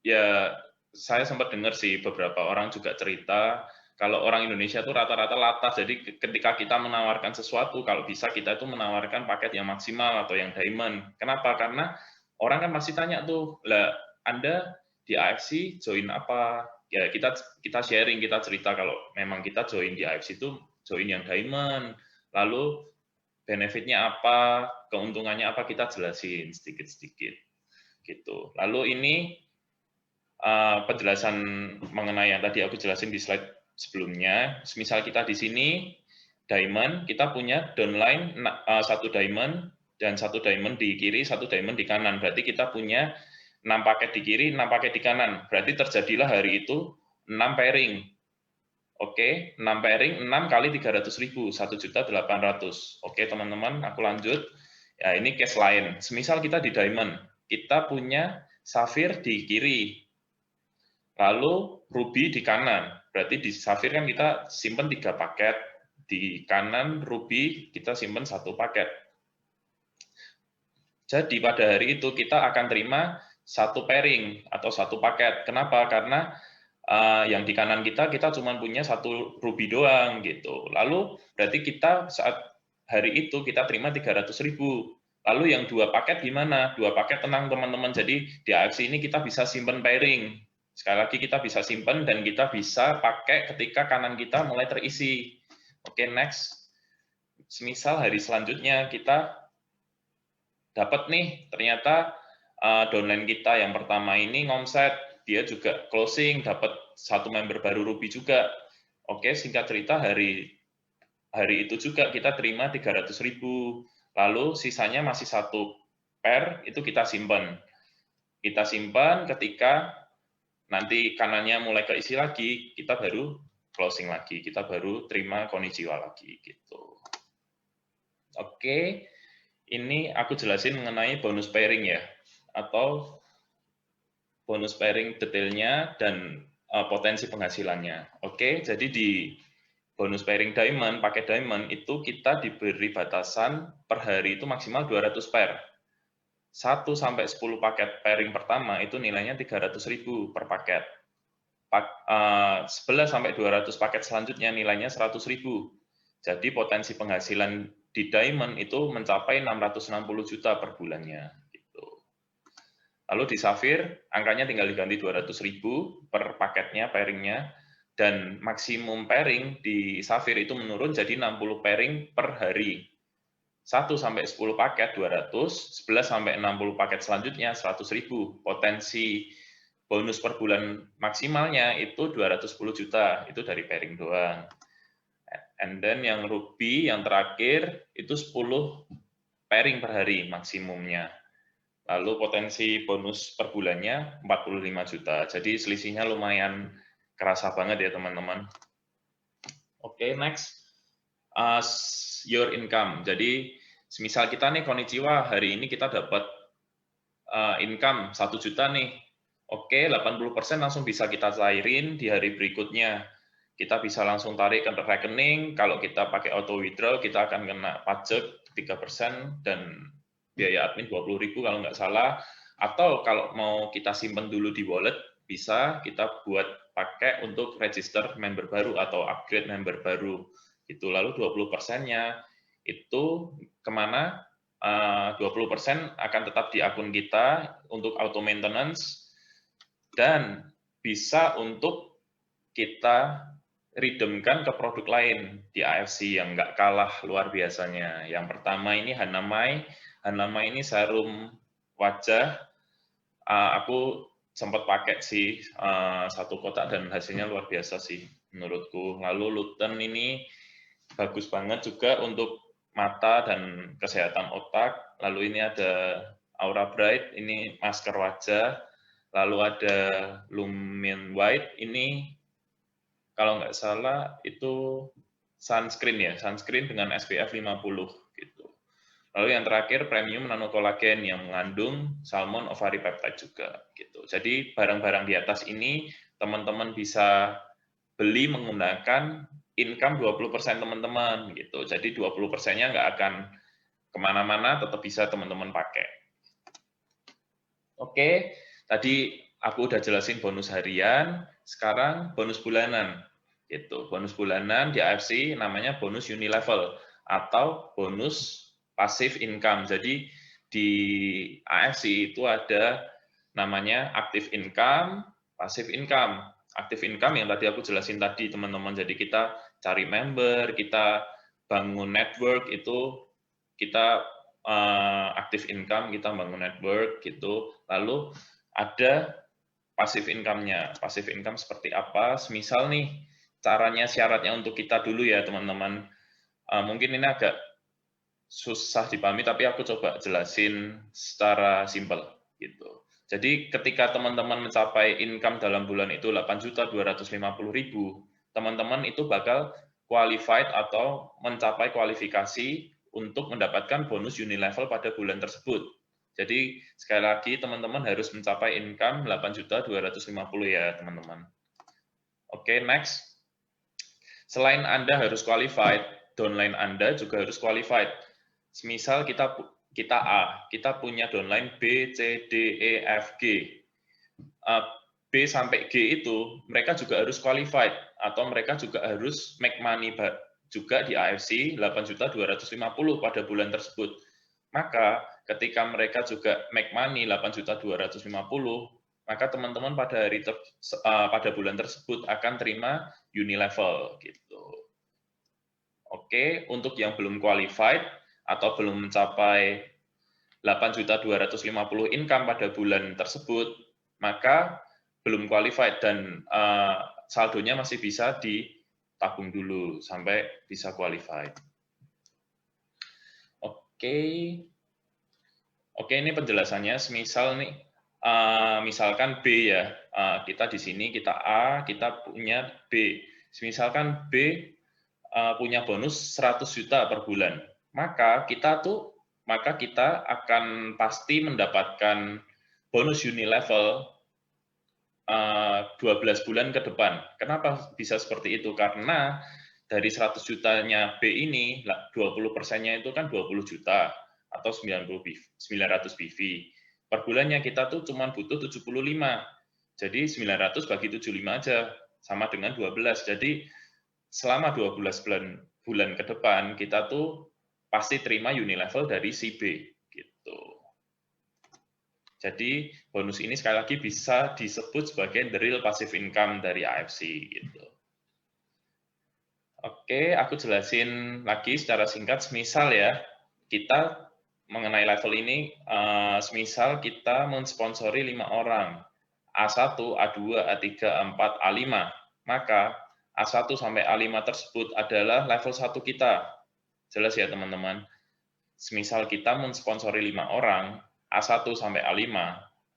ya saya sempat dengar sih beberapa orang juga cerita kalau orang Indonesia tuh rata-rata latah. Jadi ketika kita menawarkan sesuatu, kalau bisa kita tuh menawarkan paket yang maksimal atau yang diamond. Kenapa? Karena orang kan masih tanya tuh, lah Anda di AFC join apa? Ya kita sharing, kita cerita kalau memang kita join di AFC itu join yang diamond, lalu benefitnya apa, keuntungannya apa, kita jelasin sedikit-sedikit gitu. Lalu ini penjelasan mengenai yang tadi aku jelasin di slide sebelumnya. Misal kita di sini diamond, kita punya downline 1 diamond dan 1 diamond di kiri, 1 diamond di kanan. Berarti kita punya 6 paket di kiri, 6 paket di kanan. Berarti terjadilah hari itu 6 pairing. Oke, 6 pairing, 6 kali 300.000, 1.800.000. Oke, teman-teman, aku lanjut. Ya, ini case lain. Semisal kita di Diamond, kita punya Safir di kiri, lalu Ruby di kanan. berarti di Safir kan kita simpen 3 paket, di kanan Ruby kita simpen 1 paket. Jadi pada hari itu kita akan terima 1 pairing atau 1 paket. Kenapa? Karena yang di kanan kita cuma punya 1 Ruby doang gitu. Lalu berarti kita saat hari itu kita terima 300.000. Lalu yang 2 paket gimana? 2 paket tenang teman-teman. Jadi di AFC ini kita bisa simpen pairing. Sekali lagi kita bisa simpen dan kita bisa pakai ketika kanan kita mulai terisi. Oke, next. Semisal hari selanjutnya kita dapat nih, ternyata downline kita yang pertama ini ngomset, dia juga closing, dapat 1 member baru Ruby juga. Oke, singkat cerita hari itu juga kita terima 300.000. Lalu sisanya masih 1 pair, itu kita simpan. Kita simpan ketika nanti kanannya mulai keisi lagi, kita baru closing lagi, kita baru terima konnichiwa lagi gitu. Oke, ini aku jelasin mengenai bonus pairing ya, atau bonus pairing detailnya dan potensi penghasilannya. Oke, jadi di bonus pairing diamond, pakai diamond itu kita diberi batasan per hari itu maksimal 200 pair. 1 sampai 10 paket pairing pertama itu nilainya 300.000 per paket. 11 sampai 200 paket selanjutnya nilainya 100.000. Jadi potensi penghasilan di diamond itu mencapai 660 juta per bulannya. Gitu. Lalu di Safir angkanya tinggal diganti 200.000 per paketnya pairingnya, dan maksimum pairing di Safir itu menurun jadi 60 pairing per hari. 1 sampai 10 paket 200, 11 sampai 60 paket selanjutnya 100.000. Potensi bonus per bulan maksimalnya itu 210 juta, itu dari pairing doang. And then yang Ruby yang terakhir itu 10 pairing per hari maksimumnya. Lalu potensi bonus per bulannya 45 juta. Jadi selisihnya lumayan kerasa banget ya teman-teman. Oke, next. Your income. Jadi semisal kita nih konnichiwa, hari ini kita dapat income 1 juta nih. Oke, 80% langsung bisa kita cairin di hari berikutnya. Kita bisa langsung tarik ke rekening. Kalau kita pakai auto withdraw, kita akan kena pajak 3% dan biaya admin 20.000 kalau nggak salah. Atau kalau mau kita simpan dulu di wallet, bisa kita buat pakai untuk register member baru atau upgrade member baru. Itu lalu 20%-nya itu kemana? 20% akan tetap di akun kita untuk auto maintenance dan bisa untuk kita redeemkan ke produk lain di AFC yang nggak kalah luar biasanya. Yang pertama ini Hanamai. Hanamai ini serum wajah. Aku sempat pakai sih 1 kotak dan hasilnya luar biasa sih menurutku. Lalu Luten ini bagus banget juga untuk mata dan kesehatan otak. Lalu ini ada Aura Bright, ini masker wajah. Lalu ada Lumen White, ini kalau nggak salah itu sunscreen ya, sunscreen dengan SPF 50 gitu. Lalu yang terakhir Premium Nano Collagen yang mengandung salmon ovari peptide juga gitu. Jadi barang-barang di atas ini teman-teman bisa beli menggunakan income 20% teman-teman gitu. Jadi 20%-nya nggak akan kemana-mana, tetap bisa teman-teman pakai. Oke, tadi aku udah jelasin bonus harian, sekarang bonus bulanan. Gitu. Bonus bulanan di AFC namanya bonus unilevel atau bonus passive income. Jadi di AFC itu ada namanya active income, passive income. Active income yang tadi aku jelasin tadi teman-teman. Jadi kita cari member, kita bangun network, itu kita active income, kita bangun network gitu. Lalu ada passive income-nya. Passive income seperti apa? Misal nih caranya, syaratnya untuk kita dulu ya teman-teman. Mungkin ini agak susah dipahami, tapi aku coba jelasin secara simpel gitu. Jadi ketika teman-teman mencapai income dalam bulan itu 8.250.000, teman-teman itu bakal qualified atau mencapai kualifikasi untuk mendapatkan bonus unilevel pada bulan tersebut. Jadi sekali lagi teman-teman harus mencapai income 8.250.000 ya teman-teman. Oke, next. Selain Anda harus qualified, downline Anda juga harus qualified. Semisal kita A, kita punya downline B, C, D, E, F, G. B sampai G itu mereka juga harus qualified atau mereka juga harus make money juga di AFC 8.250.000 pada bulan tersebut. Maka ketika mereka juga make money 8.250.000, maka teman-teman pada bulan tersebut akan terima unilevel gitu. Oke, untuk yang belum qualified atau belum mencapai 8.250.000 income pada bulan tersebut, maka belum qualified dan saldonya masih bisa ditabung dulu sampai bisa qualified. Oke, ini penjelasannya. Semisal nih, misalkan B ya, kita di sini kita A, kita punya B. Misalkan B punya bonus 100 juta per bulan, maka kita akan pasti mendapatkan bonus unilevel 12 bulan ke depan. Kenapa bisa seperti itu? Karena dari 100 jutanya B ini, 20%-nya itu kan 20 juta atau 900 PV. Per bulannya kita tuh cuma butuh 75. Jadi 900 bagi 75 aja, sama dengan 12. Jadi selama 12 bulan ke depan, kita tuh pasti terima unilevel dari si B. Gitu. Jadi bonus ini sekali lagi bisa disebut sebagai the real passive income dari AFC gitu. Oke, aku jelasin lagi secara singkat. Semisal ya, kita mengenai level ini, semisal kita mensponsori 5 orang, A1, A2, A3, A4, A5, maka A1 sampai A5 tersebut adalah level 1 kita. Jelas ya teman-teman? Semisal kita mensponsori 5 orang, A1 sampai A5,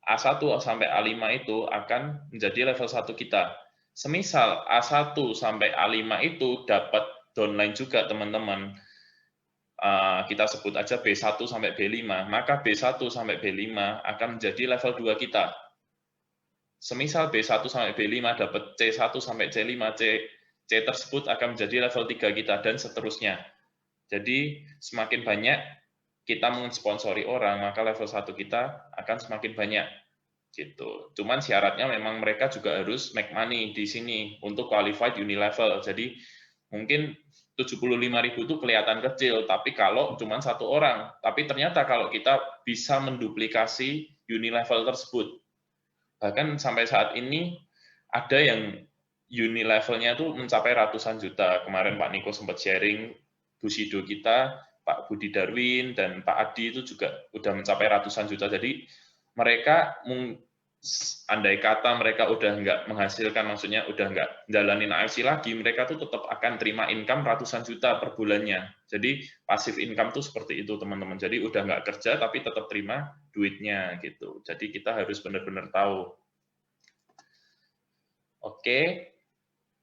A1 sampai A5 itu akan menjadi level 1 kita. Semisal A1 sampai A5 itu dapat downline juga teman-teman, kita sebut aja B1 sampai B5, maka B1 sampai B5 akan menjadi level 2 kita. Semisal B1 sampai B5 dapat C1 sampai C5, C tersebut akan menjadi level 3 kita, dan seterusnya. Jadi semakin banyak kita mensponsori orang, maka level 1 kita akan semakin banyak. Gitu. Cuman syaratnya memang mereka juga harus make money di sini untuk qualified unilevel. Jadi mungkin 75.000 itu kelihatan kecil, tapi kalau cuma 1 orang. Tapi ternyata kalau kita bisa menduplikasi unilevel tersebut, bahkan sampai saat ini ada yang unilevelnya itu mencapai ratusan juta. Kemarin Pak Niko sempat sharing, Bushido kita, Pak Budi Darwin, dan Pak Adi itu juga udah mencapai ratusan juta. Jadi mereka, andai kata mereka udah nggak menghasilkan, maksudnya udah nggak jalanin AFC lagi, mereka tuh tetap akan terima income ratusan juta per bulannya. Jadi passive income tuh seperti itu teman-teman. Jadi udah nggak kerja tapi tetap terima duitnya gitu. Jadi kita harus benar-benar tahu. Oke,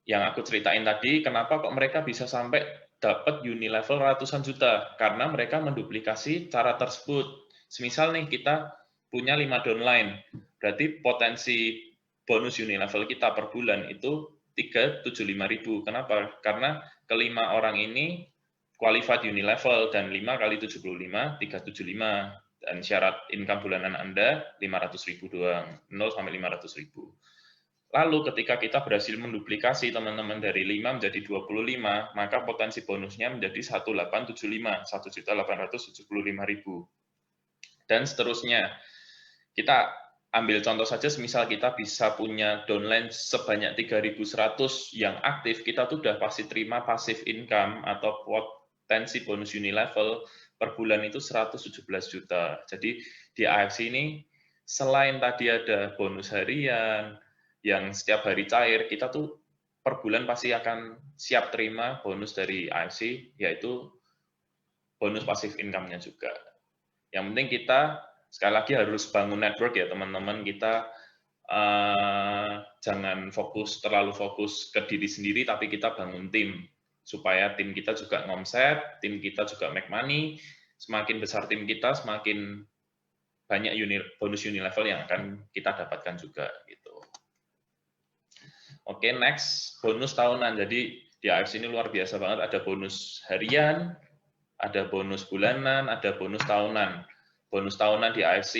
yang aku ceritain tadi, kenapa kok mereka bisa sampai dapat unilevel ratusan juta? Karena mereka menduplikasi cara tersebut. Semisal nih kita punya 5 downline, berarti potensi bonus unilevel kita per bulan itu 375.000. Kenapa? Karena kelima orang ini qualified unilevel, dan 5 kali 75, 375. Dan syarat income bulanan Anda 500.000 doang, 0 sampai 500.000. Lalu ketika kita berhasil menduplikasi teman-teman dari 5 menjadi 25, maka potensi bonusnya menjadi 1875, 1.875.000. Dan seterusnya. Kita ambil contoh saja, semisal kita bisa punya downline sebanyak 3.100 yang aktif, kita tuh udah pasti terima passive income atau potensi bonus unilevel per bulan itu 117 juta. Jadi di AFC ini selain tadi ada bonus harian yang setiap hari cair, kita tuh per bulan pasti akan siap terima bonus dari AFC, yaitu bonus passive income-nya juga. Yang penting kita sekali lagi harus bangun network ya teman-teman. Kita jangan terlalu fokus ke diri sendiri, tapi kita bangun tim supaya tim kita juga ngomset, tim kita juga make money. Semakin besar tim kita, semakin banyak bonus unilevel yang akan kita dapatkan juga gitu. Oke, next, bonus tahunan. Jadi di AFC ini luar biasa banget, ada bonus harian, ada bonus bulanan, ada bonus tahunan. Bonus tahunan di AFC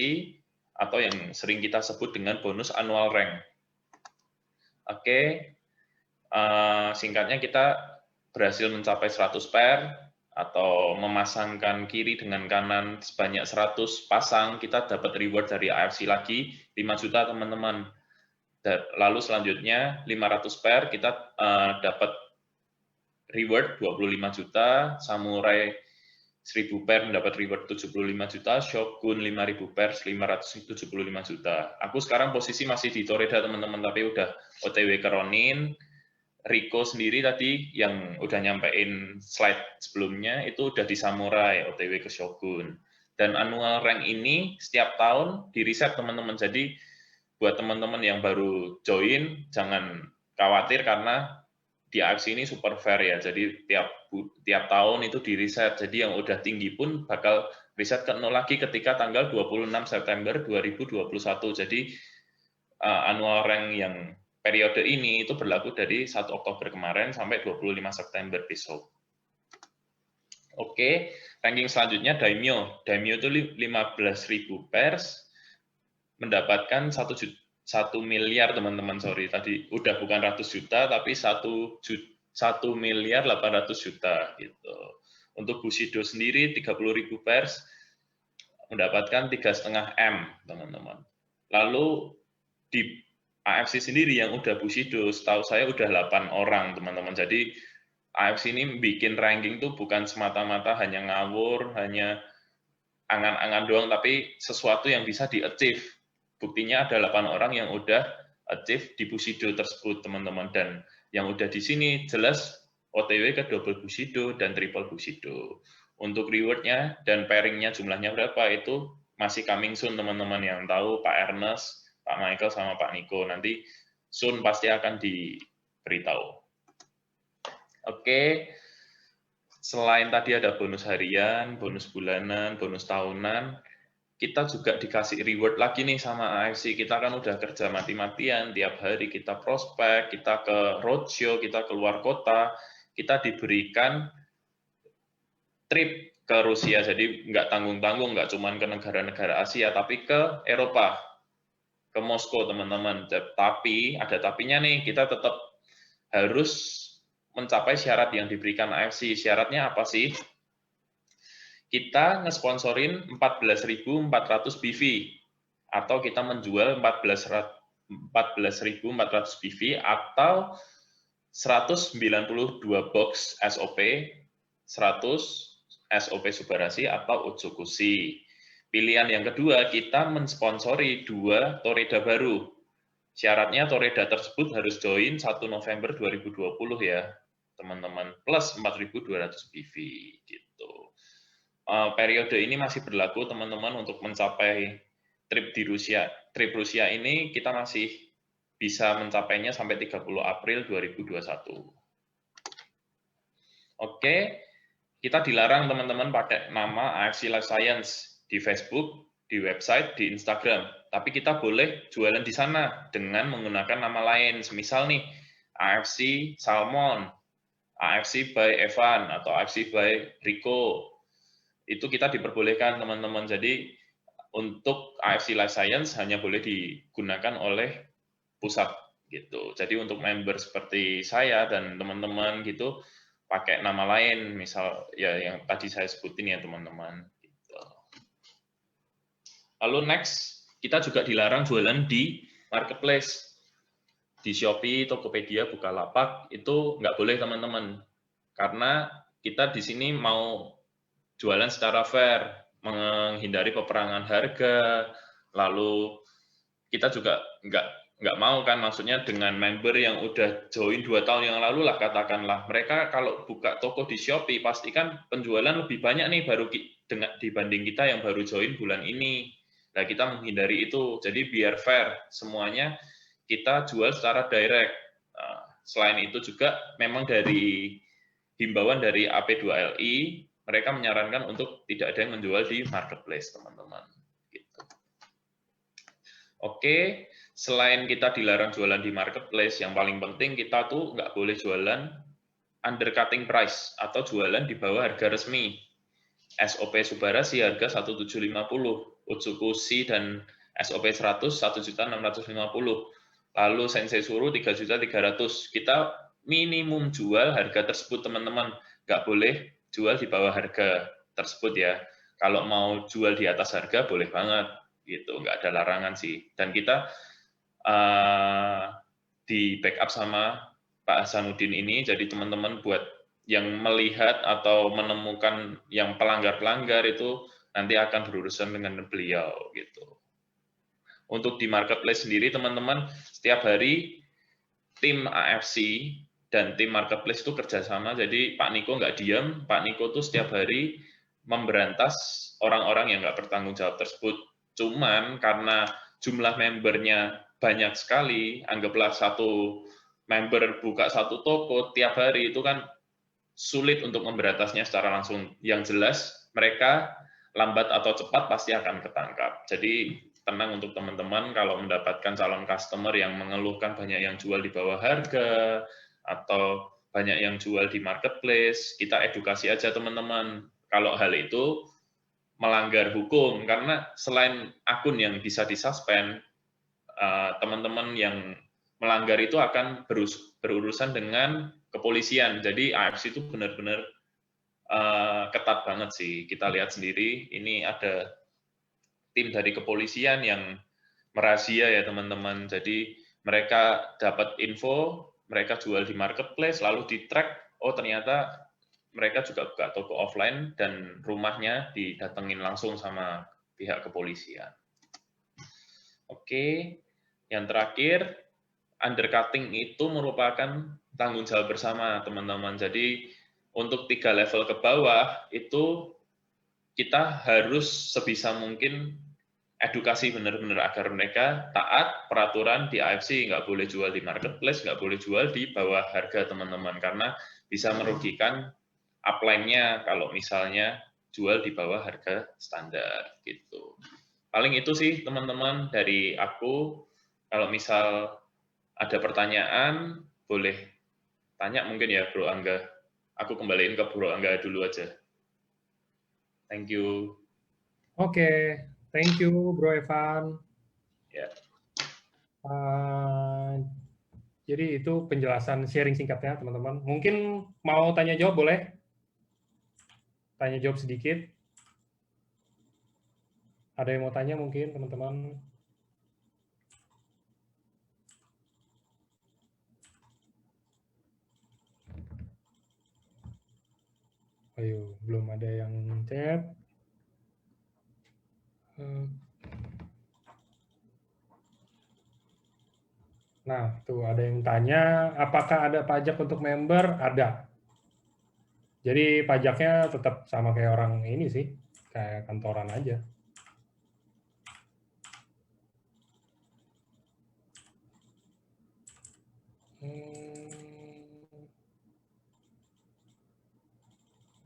atau yang sering kita sebut dengan bonus annual rank. Oke, singkatnya kita berhasil mencapai 100 pair atau memasangkan kiri dengan kanan sebanyak 100 pasang, kita dapat reward dari AFC lagi 5 juta teman-teman. Lalu selanjutnya 500 pair kita dapat reward 25 juta, Samurai 1000 pair mendapat reward 75 juta, Shogun 5000 pair 575 juta. Aku sekarang posisi masih di Toreda teman-teman, tapi udah OTW ke Ronin. Rico sendiri tadi yang udah nyampein slide sebelumnya itu udah di Samurai, OTW ke Shogun. Dan annual rank ini setiap tahun di reset teman-teman. Jadi buat teman-teman yang baru join jangan khawatir karena di AFC ini super fair ya. Jadi tiap tahun itu di reset. Jadi yang udah tinggi pun bakal reset ke 0 lagi ketika tanggal 26 September 2021. Jadi annual rank yang periode ini itu berlaku dari 1 Oktober kemarin sampai 25 September besok. Oke, ranking selanjutnya Daimyo. Daimyo itu 15.000 pairs, mendapatkan 1 miliar teman-teman, sorry. Tadi udah bukan ratus juta, tapi 1 miliar 800 juta. Gitu. Untuk Bushido sendiri 30.000 pairs, mendapatkan 3,5 M, teman-teman. Lalu di AFC sendiri yang udah Bushido, setahu saya udah 8 orang, teman-teman. Jadi AFC ini bikin ranking tuh bukan semata-mata hanya ngawur, hanya angan-angan doang, tapi sesuatu yang bisa di-achieve. Buktinya ada 8 orang yang udah achieve di Bushido tersebut, teman-teman. Dan yang udah di sini jelas OTW ke double Bushido dan triple Bushido. Untuk rewardnya dan pairingnya jumlahnya berapa itu masih coming soon, teman-teman. Yang tahu Pak Ernest, Pak Michael sama Pak Niko. Nanti soon pasti akan diberitahu. Oke, selain tadi ada bonus harian, bonus bulanan, bonus tahunan, kita juga dikasih reward lagi nih sama AFC. Kita kan udah kerja mati-matian, tiap hari kita prospek, kita ke roadshow, kita keluar kota, kita diberikan trip ke Rusia. Jadi nggak tanggung-tanggung, nggak cuma ke negara-negara Asia, tapi ke Eropa. Ke Moskow, teman-teman. Tapi, ada tapinya nih, kita tetap harus mencapai syarat yang diberikan AFC. Syaratnya apa sih? Kita ngesponsorin 14.400 BV, atau kita menjual 14.400 BV, atau 192 box SOP, 100 SOP Subarasi, atau Otsukushi. Pilihan yang kedua, kita mensponsori 2 Toreda baru. Syaratnya Toreda tersebut harus join 1 November 2020 ya, teman-teman, plus 4.200 BV gitu. Periode ini masih berlaku, teman-teman, untuk mencapai trip di Rusia. Trip Rusia ini kita masih bisa mencapainya sampai 30 April 2021. Oke, kita dilarang, teman-teman, pakai nama AFC Life Science di Facebook, di website, di Instagram. Tapi kita boleh jualan di sana dengan menggunakan nama lain. Semisal nih, AFC Salmon, AFC by Evan, atau AFC by Rico. Itu kita diperbolehkan, teman-teman. Jadi, untuk AFC Life Science hanya boleh digunakan oleh pusat. Gitu. Jadi, untuk member seperti saya dan teman-teman gitu, pakai nama lain. Misal, ya yang tadi saya sebutin ya, teman-teman. Lalu next, kita juga dilarang jualan di marketplace. Di Shopee, Tokopedia, Bukalapak, itu nggak boleh, teman-teman. Karena kita di sini mau jualan secara fair, menghindari peperangan harga, lalu kita juga nggak mau kan, maksudnya dengan member yang udah join 2 tahun yang lalu lah, katakanlah. Mereka kalau buka toko di Shopee, pasti kan penjualan lebih banyak nih baru dibanding kita yang baru join bulan ini. Nah, kita menghindari itu. Jadi biar fair semuanya, kita jual secara direct. Selain itu juga memang dari himbauan dari AP2LI, mereka menyarankan untuk tidak ada yang menjual di marketplace, teman-teman. Gitu. Oke, selain kita dilarang jualan di marketplace, yang paling penting kita tuh nggak boleh jualan undercutting price atau jualan di bawah harga resmi. SOP Subarashi harga 1.750, Utsukushi dan SOP 100 1.650. Lalu Sensei Suru 3.300. Kita minimum jual harga tersebut, teman-teman. Nggak boleh jual di bawah harga tersebut ya. Kalau mau jual di atas harga boleh banget gitu, nggak ada larangan sih. Dan kita di backup sama Pak Hasanuddin ini, jadi teman-teman buat yang melihat atau menemukan yang pelanggar-pelanggar itu nanti akan berurusan dengan beliau gitu. Untuk di marketplace sendiri teman-teman, setiap hari tim AFC dan tim marketplace itu kerjasama, jadi Pak Niko nggak diam, Pak Niko tuh setiap hari memberantas orang-orang yang nggak bertanggung jawab tersebut. Cuman karena jumlah membernya banyak sekali, anggaplah satu member buka satu toko tiap hari, itu kan sulit untuk memberantasnya secara langsung. Yang jelas mereka lambat atau cepat pasti akan ketangkap. Jadi tenang untuk teman-teman kalau mendapatkan calon customer yang mengeluhkan banyak yang jual di bawah harga atau banyak yang jual di marketplace, kita edukasi aja teman-teman. Kalau hal itu melanggar hukum, karena selain akun yang bisa disuspend, teman-teman yang melanggar itu akan berurusan dengan kepolisian. Jadi AFC itu benar-benar ketat banget sih. Kita lihat sendiri, ini ada tim dari kepolisian yang merazia ya teman-teman. Jadi mereka dapat info, mereka jual di marketplace, lalu di-track, oh ternyata mereka juga buka toko offline dan rumahnya didatengin langsung sama pihak kepolisian. Oke, yang terakhir, undercutting itu merupakan tanggung jawab bersama teman-teman. Jadi untuk 3 level ke bawah itu kita harus sebisa mungkin edukasi benar-benar agar mereka taat peraturan di AFC, nggak boleh jual di marketplace, nggak boleh jual di bawah harga teman-teman, karena bisa merugikan upline-nya kalau misalnya jual di bawah harga standar gitu. Paling itu sih teman-teman dari aku. Kalau misal ada pertanyaan boleh tanya mungkin ya Bro Angga. Aku kembaliin ke Bro Angga dulu aja. Thank you. Oke, thank you Bro Evan. Ya. Jadi itu penjelasan sharing singkatnya teman-teman. Mungkin mau tanya jawab boleh? Tanya jawab sedikit. Ada yang mau tanya mungkin teman-teman? Ayo, belum ada yang chat. Nah, tuh ada yang tanya, apakah ada pajak untuk member? Ada. Jadi pajaknya tetap sama kayak orang ini sih, kayak kantoran aja.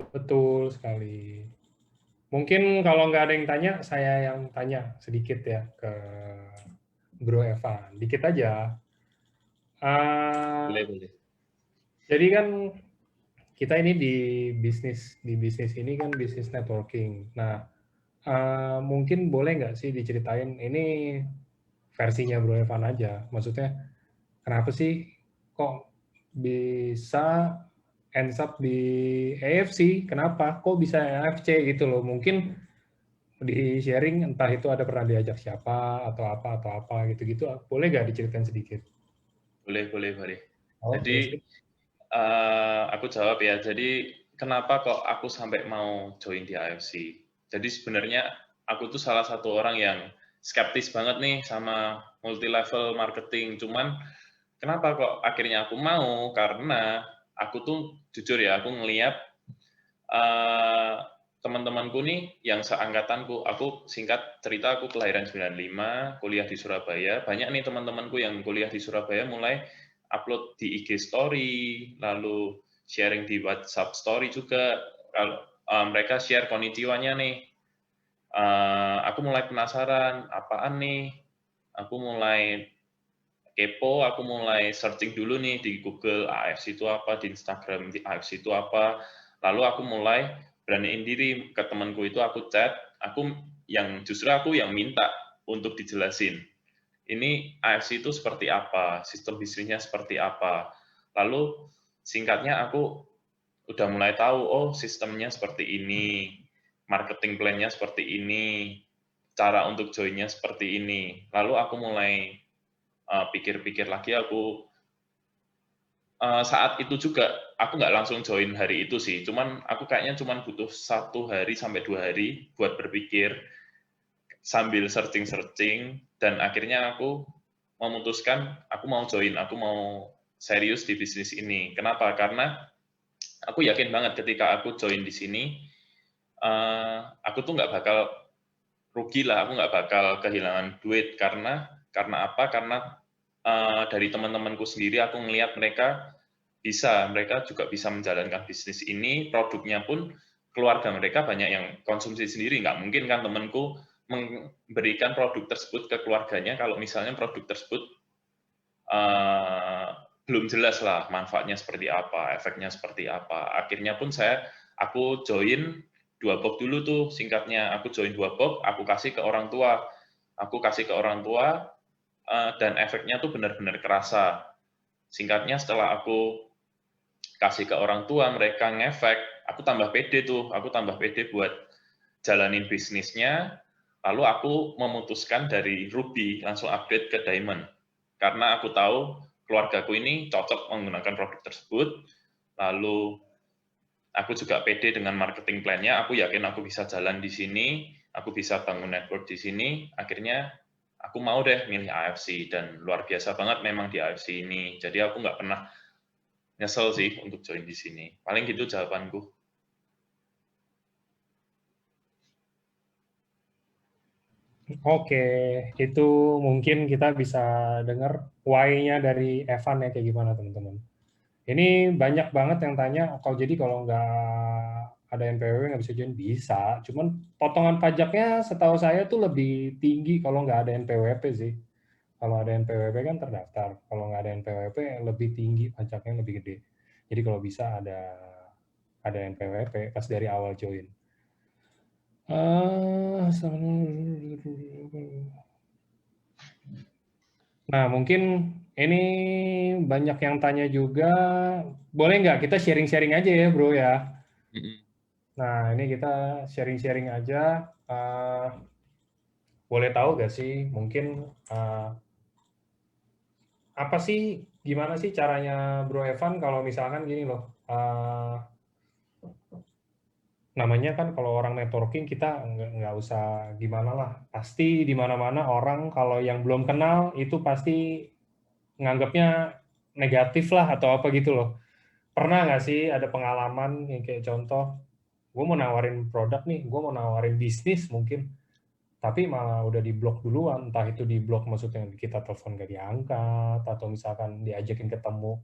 Betul sekali. Mungkin kalau nggak ada yang tanya, saya yang tanya sedikit ya ke Bro Evan. Dikit aja. Boleh. Jadi kan kita ini di bisnis ini kan bisnis networking. Nah, mungkin boleh nggak sih diceritain ini versinya Bro Evan aja. Maksudnya kenapa sih kok bisa ends up di AFC? Kenapa? Kok bisa AFC gitu loh? Mungkin di sharing entah itu ada pernah diajak siapa atau apa gitu-gitu. Boleh nggak diceritain sedikit? Boleh. Oh, Jadi aku jawab ya. Jadi kenapa kok aku sampai mau join di AFC? Jadi sebenarnya aku tuh salah satu orang yang skeptis banget nih sama multi level marketing. Cuman kenapa kok akhirnya aku mau? Karena aku tuh jujur ya, aku ngelihat teman-temanku nih yang seangkatanku, aku singkat cerita aku kelahiran 95, kuliah di Surabaya. Banyak nih teman-temanku yang kuliah di Surabaya mulai upload di IG story, lalu sharing di WhatsApp story juga. Kalau mereka share konnichiwa-nya nih, aku mulai penasaran apaan nih. Aku mulai kepo, aku mulai searching dulu nih di Google AFC itu apa, di Instagram di AFC itu apa. Lalu aku mulai beraniin diri ke temanku itu, aku chat, justru aku yang minta untuk dijelasin. Ini AFC itu seperti apa, sistem bisnisnya seperti apa. Lalu singkatnya aku udah mulai tahu, oh sistemnya seperti ini, marketing plan-nya seperti ini, cara untuk join-nya seperti ini. Lalu aku mulai pikir-pikir lagi, saat itu juga aku nggak langsung join hari itu sih, aku kayaknya butuh 1 hari sampai 2 hari buat berpikir sambil searching-searching, dan akhirnya aku memutuskan aku mau join, aku mau serius di bisnis ini. Kenapa? Karena aku yakin banget ketika aku join di sini, aku tuh nggak bakal rugi lah, aku nggak bakal kehilangan duit. Karena apa? Karena dari teman-temanku sendiri aku ngelihat mereka juga bisa menjalankan bisnis ini, produknya pun keluarga mereka banyak yang konsumsi sendiri. Nggak mungkin kan temanku memberikan produk tersebut ke keluarganya kalau misalnya produk tersebut belum jelas lah manfaatnya seperti apa, efeknya seperti apa. Akhirnya pun aku join 2 box dulu tuh, singkatnya. Aku join 2 box, aku kasih ke orang tua. Dan efeknya tuh benar-benar kerasa. Singkatnya setelah aku kasih ke orang tua, mereka ngefek, aku tambah pede tuh, buat jalanin bisnisnya. Lalu aku memutuskan dari Ruby langsung upgrade ke Diamond. Karena aku tahu keluargaku ini cocok menggunakan produk tersebut, lalu aku juga pede dengan marketing plan-nya, aku yakin aku bisa jalan di sini, aku bisa bangun network di sini, akhirnya aku mau deh milih AFC, dan luar biasa banget memang di AFC ini, jadi aku nggak pernah nyesel sih untuk join di sini. Paling gitu jawabanku. Oke, itu mungkin kita bisa dengar why-nya dari Evan ya kayak gimana teman-teman. Ini banyak banget yang tanya, kalau nggak ada NPWP nggak bisa join? Bisa, cuman potongan pajaknya setahu saya tuh lebih tinggi kalau nggak ada NPWP sih. Kalau ada NPWP kan terdaftar, kalau nggak ada NPWP lebih tinggi pajaknya, lebih gede. Jadi kalau bisa ada NPWP pas dari awal join. Nah, mungkin ini banyak yang tanya juga. Boleh nggak kita sharing-sharing aja ya, bro ya? Nah, ini kita sharing-sharing aja. Boleh tahu nggak sih, mungkin apa sih, gimana sih caranya Bro Evan kalau misalkan gini loh, namanya kan kalau orang networking kita nggak usah gimana lah, pasti di mana-mana orang kalau yang belum kenal itu pasti nganggapnya negatif lah atau apa gitu loh. Pernah nggak sih ada pengalaman yang kayak contoh, gue mau nawarin produk nih, gue mau nawarin bisnis mungkin, tapi malah udah diblok duluan, entah itu diblok maksudnya kita telepon gak diangkat, atau misalkan diajakin ketemu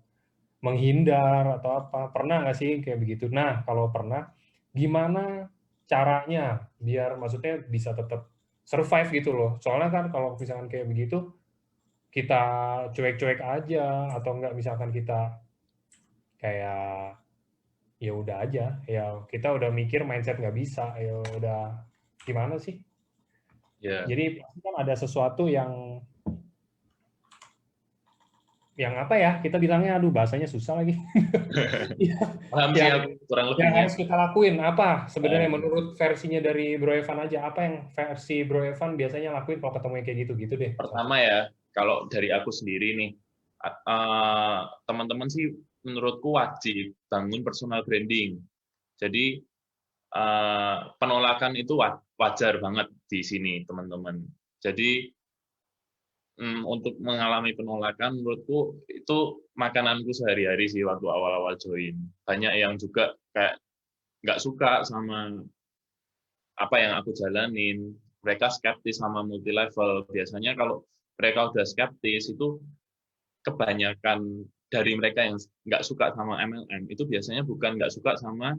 menghindar atau apa. Pernah nggak sih kayak begitu? Nah, kalau pernah, gimana caranya biar maksudnya bisa tetap survive gitu loh. Soalnya kan kalau misalkan kayak begitu, kita cuek-cuek aja, atau enggak misalkan kita kayak ya udah aja, ya kita udah mikir mindset nggak bisa, ya udah gimana sih? Ya. Jadi pasti kan ada sesuatu yang apa ya, kita bilangnya, aduh bahasanya susah lagi. Paham sih aku kurang Yang lebihnya. harus kita lakuin apa sebenarnya menurut versinya dari Bro Evan aja, apa yang versi Bro Evan biasanya lakuin kalau ketemu kayak gitu deh. Pertama ya, kalau dari aku sendiri nih, teman-teman sih menurutku wajib bangun personal branding. Jadi penolakan itu wajar banget di sini, teman-teman. Jadi untuk mengalami penolakan, menurutku itu makananku sehari-hari sih waktu awal-awal join. Banyak yang juga kayak nggak suka sama apa yang aku jalanin. Mereka skeptis sama multi level. Biasanya kalau mereka udah skeptis, itu kebanyakan dari mereka yang nggak suka sama MLM, itu biasanya bukan nggak suka sama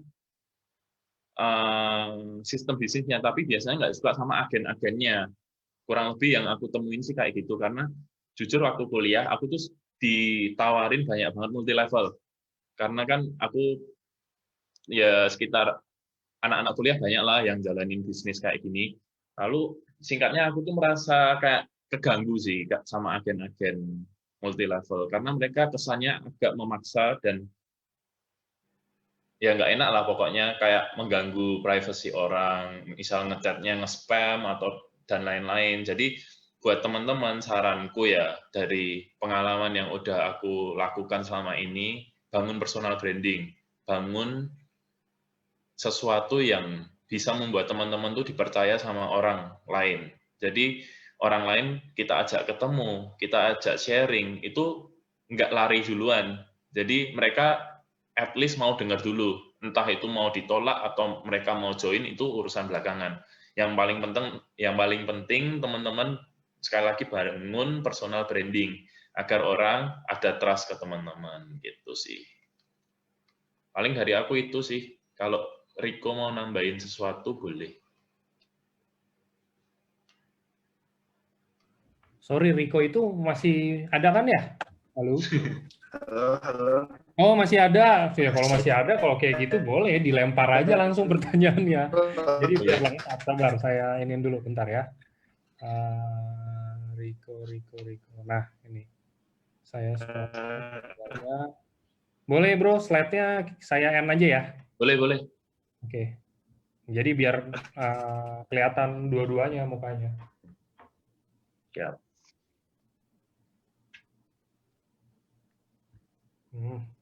sistem bisnisnya, tapi biasanya nggak suka sama agen-agennya. Kurang lebih yang aku temuin sih kayak gitu, karena jujur waktu kuliah aku tuh ditawarin banyak banget multi level. Karena kan aku ya sekitar anak-anak kuliah banyak lah yang jalanin bisnis kayak gini. Lalu singkatnya aku tuh merasa kayak keganggu sih sama agen-agen multi level karena mereka kesannya agak memaksa dan ya nggak enak lah pokoknya kayak mengganggu privasi orang, misal ngechatnya nge-spam atau dan lain-lain. Jadi buat teman-teman saranku ya dari pengalaman yang udah aku lakukan selama ini, bangun personal branding, bangun sesuatu yang bisa membuat teman-teman tuh dipercaya sama orang lain. Jadi orang lain kita ajak ketemu, kita ajak sharing, itu nggak lari duluan. Jadi mereka at least mau dengar dulu, entah itu mau ditolak atau mereka mau join itu urusan belakangan. Yang paling penting teman-teman sekali lagi bangun personal branding agar orang ada trust ke teman-teman gitu sih. Paling dari aku itu sih. Kalau Riko mau nambahin sesuatu boleh. Sorry, Riko itu masih ada kan ya? Halo? Halo. Oh, masih ada. Ya, kalau masih ada, kalau kayak gitu boleh dilempar aja langsung pertanyaannya. Jadi biar lengkap, sabar. Saya iniin dulu, bentar ya. Riko. Nah, ini. Saya stop. Boleh, bro. Slide-nya saya end aja ya. Boleh. Oke. Jadi biar kelihatan dua-duanya mukanya. Ya.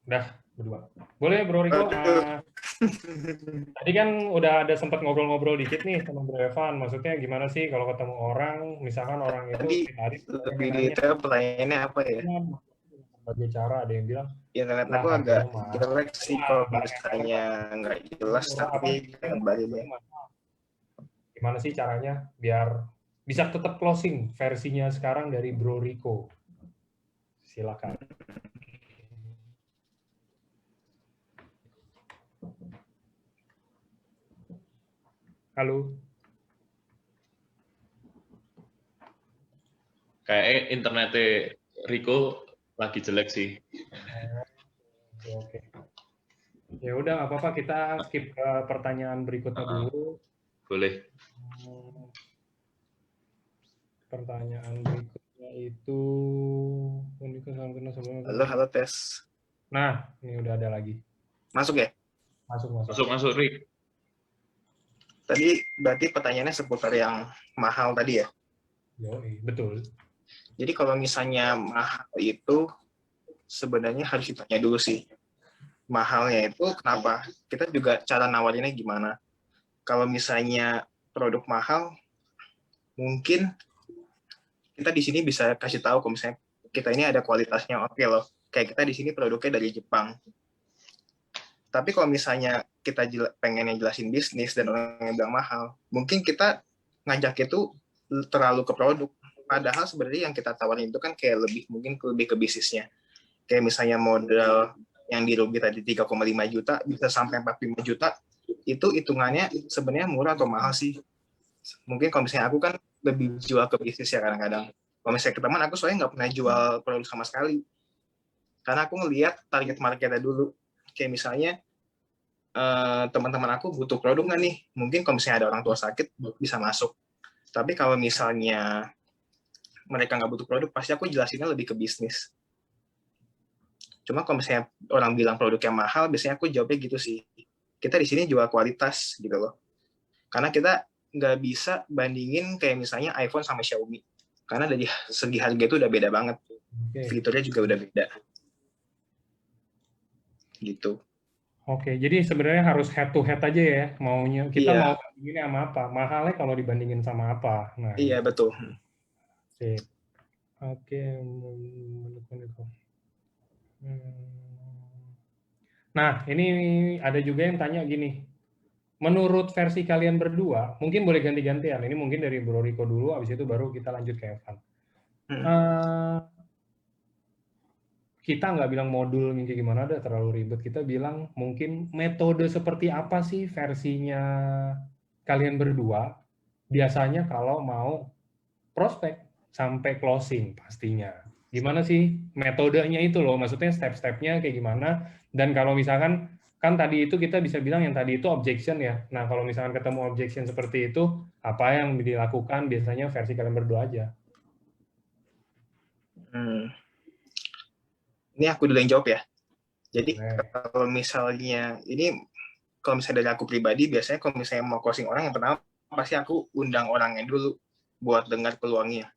Udah berdua. Boleh, Bro Riko. Tadi kan udah ada sempat ngobrol-ngobrol dikit nih sama Bro Evan. Maksudnya gimana sih kalau ketemu orang, misalkan orang itu Tadi lebih detail pertanyaannya apa ya? Berbagai cara, ada yang bilang internet aku agak jelek sih kalau misalnya nggak jelas, tapi kembali deh. Gimana sih caranya biar bisa tetap closing versinya sekarang dari Bro Riko? Silakan. Halo. Kayak internetnya Riko lagi jelek sih. Oke. Ya udah, nggak apa-apa, kita skip ke pertanyaan berikutnya dulu. Boleh. Pertanyaan berikutnya itu halo tes. Nah, ini udah ada lagi. Masuk ya? Masuk Rik. Tadi berarti pertanyaannya seputar yang mahal tadi ya? Betul. Jadi kalau misalnya mahal itu sebenarnya harus ditanya dulu sih. Mahalnya itu kenapa? Kita juga cara nawarinnya gimana? Kalau misalnya produk mahal, mungkin kita di sini bisa kasih tahu kalau misalnya kita ini ada kualitasnya oke loh. Kayak kita di sini produknya dari Jepang. Tapi kalau misalnya kita pengennya jelasin bisnis dan orang yang bilang mahal, mungkin kita ngajak itu terlalu ke produk. Padahal sebenarnya yang kita tawarin itu kan kayak lebih ke bisnisnya. Kayak misalnya modal yang di rugi tadi 3,5 juta bisa sampai 45 juta, itu hitungannya sebenarnya murah atau mahal sih? Mungkin kalau misalnya aku kan lebih jual ke bisnis ya kadang-kadang. Kalau misalnya ke teman, aku soalnya nggak pernah jual produk sama sekali. Karena aku ngelihat target marketnya dulu. Kayak misalnya teman-teman aku butuh produk nggak nih? Mungkin kalau misalnya ada orang tua sakit bisa masuk. Tapi kalau misalnya mereka nggak butuh produk, pasti aku jelasinnya lebih ke bisnis. Cuma kalau misalnya orang bilang produknya mahal, biasanya aku jawabnya gitu sih. Kita di sini jual kualitas gitu loh. Karena kita nggak bisa bandingin kayak misalnya iPhone sama Xiaomi. Karena dari segi harga itu udah beda banget. Fiturnya juga udah beda. Gitu. Oke, jadi sebenarnya harus head to head aja ya, maunya kita mau bandingin sama apa, mahalnya kalau dibandingin sama apa. Nah, iya betul. Oke. Nah, ini ada juga yang tanya gini, menurut versi kalian berdua, mungkin boleh ganti-gantian. Ini mungkin dari Bro Riko dulu, habis itu baru kita lanjut ke Evan. Kita nggak bilang modul kayak gimana, udah terlalu ribet. Kita bilang mungkin metode seperti apa sih versinya kalian berdua biasanya kalau mau prospek sampai closing pastinya. Gimana sih metodenya itu loh, maksudnya step-stepnya kayak gimana. Dan kalau misalkan, kan tadi itu kita bisa bilang yang tadi itu objection ya. Nah kalau misalkan ketemu objection seperti itu, apa yang dilakukan biasanya versi kalian berdua aja. Ini aku dulu yang jawab ya. Jadi Boleh. kalau misalnya dari aku pribadi, biasanya kalau misalnya mau closing orang, yang pertama pasti aku undang orangnya dulu buat dengar peluangnya.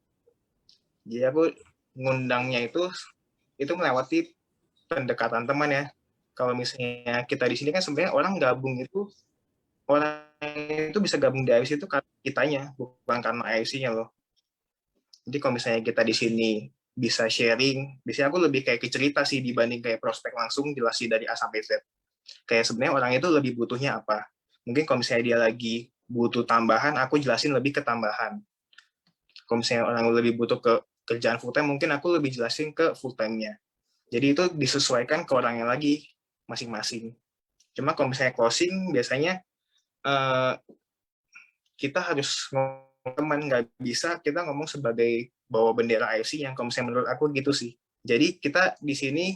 Jadi aku ngundangnya itu melewati pendekatan teman ya. Kalau misalnya kita di sini kan sebenarnya orang itu bisa gabung di AFC itu karena kitanya, bukan karena AFC-nya loh. Jadi kalau misalnya kita di sini bisa sharing, biasanya aku lebih kayak ke cerita sih dibanding kayak prospek langsung jelasin dari A sampai Z. Kayak sebenarnya orang itu lebih butuhnya apa. Mungkin kalau misalnya dia lagi butuh tambahan, aku jelasin lebih ke tambahan. Kalau misalnya orang lebih butuh ke kerjaan full time, mungkin aku lebih jelasin ke full time-nya. Jadi itu disesuaikan ke orangnya lagi masing-masing. Cuma kalau misalnya closing, biasanya kita harus ngomong teman, nggak bisa kita ngomong sebagai bawa bendera AFC yang kalau misalnya menurut aku gitu sih. Jadi kita di sini,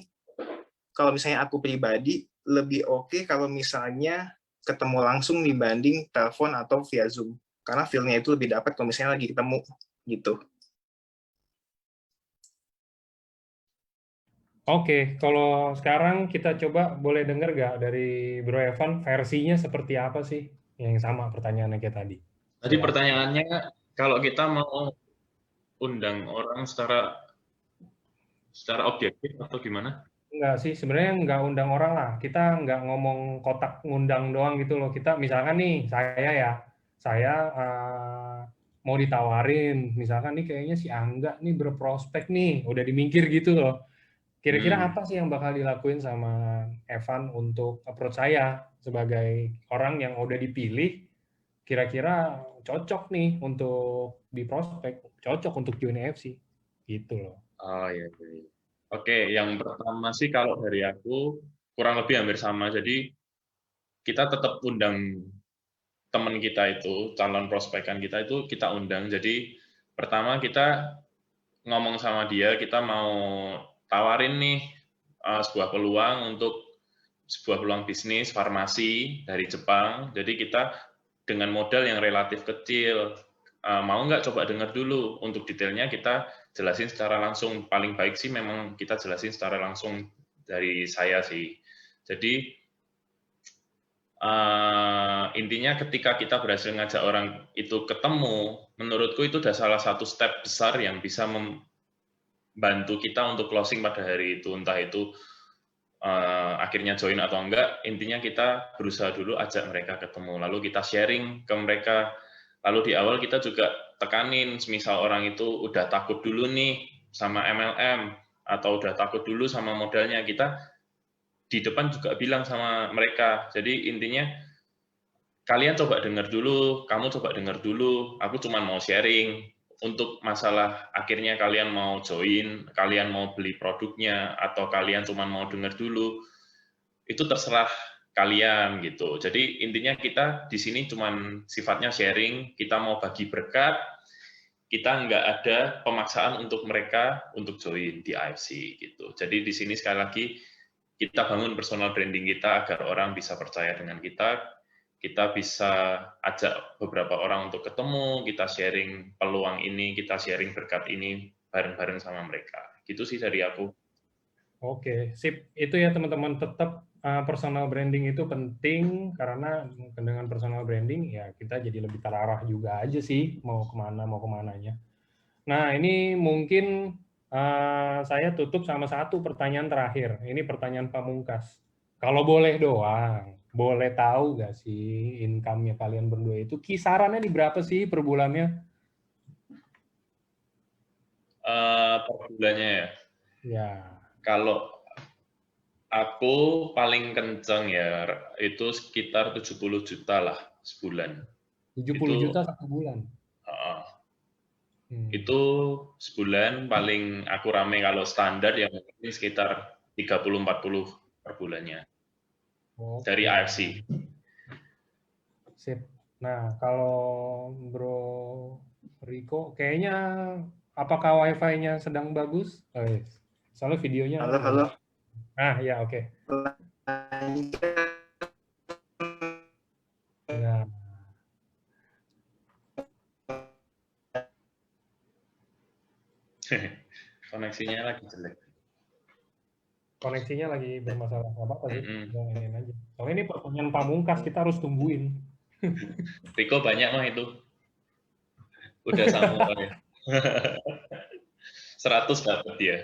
kalau misalnya aku pribadi, lebih oke kalau misalnya ketemu langsung dibanding telepon atau via Zoom. Karena feel-nya itu lebih dapat kalau misalnya lagi ketemu gitu. Oke, kalau sekarang kita coba boleh dengar nggak dari Bro Evan versinya seperti apa sih? Yang sama pertanyaannya kayak tadi. Tadi Silakan. pertanyaannya, kalau kita mau undang orang secara objektif atau gimana? Enggak sih, sebenarnya nggak undang orang lah. Kita nggak ngomong kotak ngundang doang gitu loh. Kita misalkan nih, saya mau ditawarin, misalkan nih kayaknya si Angga nih berprospek nih, udah dimikir gitu loh. Kira-kira apa sih yang bakal dilakuin sama Evan untuk approach saya sebagai orang yang udah dipilih, kira-kira cocok nih untuk di prospek, cocok untuk join AFC, gitu loh. Oh iya, iya. Oke, yang pertama sih kalau dari aku kurang lebih hampir sama. Jadi kita tetap undang teman kita itu, calon prospekan kita itu kita undang. Jadi pertama kita ngomong sama dia, kita mau tawarin nih sebuah peluang untuk sebuah peluang bisnis farmasi dari Jepang. Jadi kita dengan modal yang relatif kecil, mau nggak coba dengar dulu. Untuk detailnya kita jelasin secara langsung. Paling baik sih memang kita jelasin secara langsung dari saya sih. Jadi intinya ketika kita berhasil ngajak orang itu ketemu, menurutku itu udah salah satu step besar yang bisa membantu kita untuk closing pada hari itu. Entah itu akhirnya join atau enggak, intinya kita berusaha dulu ajak mereka ketemu, lalu kita sharing ke mereka. Lalu di awal kita juga tekanin, misal orang itu udah takut dulu nih sama MLM, atau udah takut dulu sama modalnya, kita di depan juga bilang sama mereka. Jadi intinya kalian coba dengar dulu, kamu coba dengar dulu, aku cuma mau sharing. Untuk masalah akhirnya kalian mau join, kalian mau beli produknya, atau kalian cuma mau dengar dulu, itu terserah kalian gitu. Jadi intinya kita di sini cuma sifatnya sharing, kita mau bagi berkat, kita nggak ada pemaksaan untuk mereka untuk join di AFC gitu. Jadi di sini sekali lagi kita bangun personal branding kita agar orang bisa percaya dengan kita bisa ajak beberapa orang untuk ketemu, kita sharing peluang ini, kita sharing berkat ini bareng-bareng sama mereka. Gitu sih dari aku. Oke, sip. Itu ya teman-teman, tetap personal branding itu penting karena dengan personal branding ya kita jadi lebih terarah juga aja sih mau kemananya. Nah ini mungkin saya tutup sama satu pertanyaan terakhir. Ini pertanyaan pamungkas. Kalau boleh doang, boleh tahu nggak sih income-nya kalian berdua itu kisarannya di berapa sih per bulannya? Per bulannya ya. Ya. Kalau aku paling kenceng ya, itu sekitar 70 juta lah sebulan. 70 Itu juta satu bulan. uh, Hmm. itu sebulan paling aku rame. Kalau standar yang mungkin sekitar 30-40 per bulannya dari Oke. AFC. Sip. Nah, kalau Bro Riko, kayaknya Apakah Wi-Fi-nya sedang bagus? Oh, yes. Soalnya videonya. Halo, halo. Ya, oke. Nah, Koneksinya lagi jelek. koneksinya lagi bermasalah. Nggak apa-apa sih. Mm-mm. Ini aja. Soalnya ini pertanyaan pamungkas, kita harus tungguin. Riko banyak mah itu. Udah samurai. 100 dapat dia.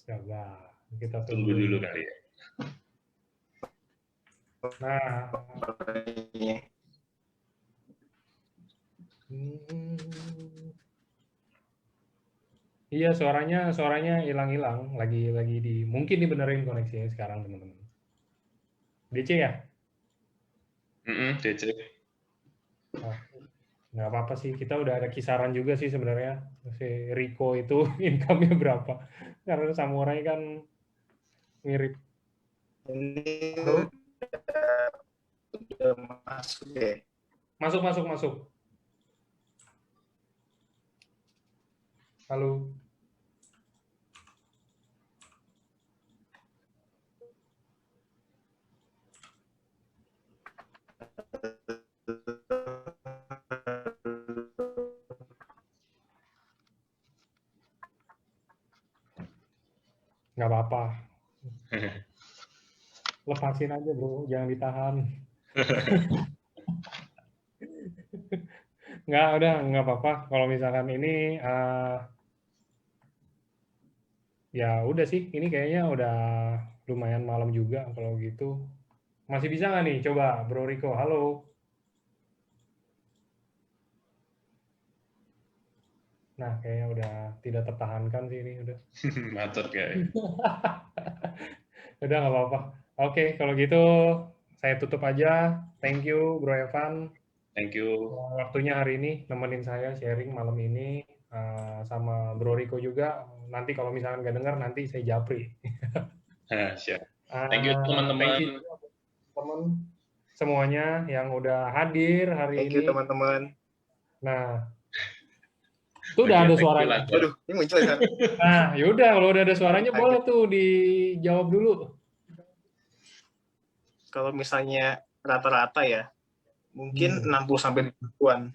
Coba kita Tunggu tungguin. dulu kali ya. Nah. Iya, suaranya hilang-hilang. Lagi di mungkin dibenerin koneksinya sekarang, teman-teman. DC ya? DC. Oh, nggak apa-apa sih. Kita udah ada kisaran juga sih sebenarnya. Si Riko itu income-nya berapa? Karena Samurai kan mirip. Ini Halo? udah masuk ya? Masuk. Halo. Nggak apa-apa. Lepasin aja bro, jangan ditahan. Nggak apa-apa. Kalau misalkan ini, ya udah sih. Ini kayaknya udah lumayan malam juga kalau gitu. Masih bisa nggak nih? Coba Bro Riko, halo. Nah, kayaknya udah tidak tertahankan sih ini udah. Macet kayak. Udah nggak apa-apa. Oke, kalau gitu saya tutup aja. Thank you Bro Evan. Thank you. Waktunya hari ini nemenin saya sharing malam ini sama Bro Riko juga. Nanti kalau misalkan nggak dengar nanti saya japri. Siap. Thank you teman-teman. Thank you teman semuanya yang udah hadir hari Thank ini. you teman-teman. Nah, itu udah ada suaranya. Waduh, ini muncul ya. Nah, yaudah kalau udah ada suaranya boleh tuh dijawab dulu. Kalau misalnya rata-rata ya, mungkin 60 sampai 70-an.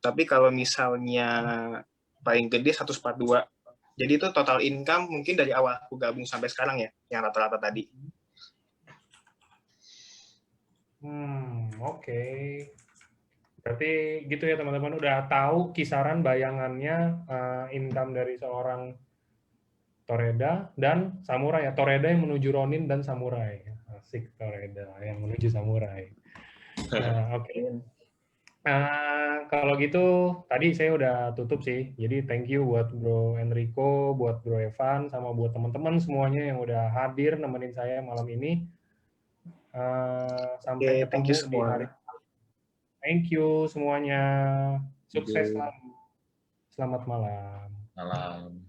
Tapi kalau misalnya paling gede 142. Jadi itu total income mungkin dari awal aku gabung sampai sekarang ya, yang rata-rata tadi. Oke. Berarti gitu ya teman-teman, udah tahu kisaran bayangannya income dari seorang Toreda dan Samurai ya. Toreda yang menuju Ronin dan Samurai. Asik Toreda yang menuju Samurai. Nah, oke. Kalau gitu tadi saya udah tutup sih. Jadi thank you buat Bro Enrico, buat Bro Evan, sama buat teman-teman semuanya yang udah hadir nemenin saya malam ini. Sampai ketemu di hari. Thank you semuanya. Sukses selalu. Selamat malam. Malam.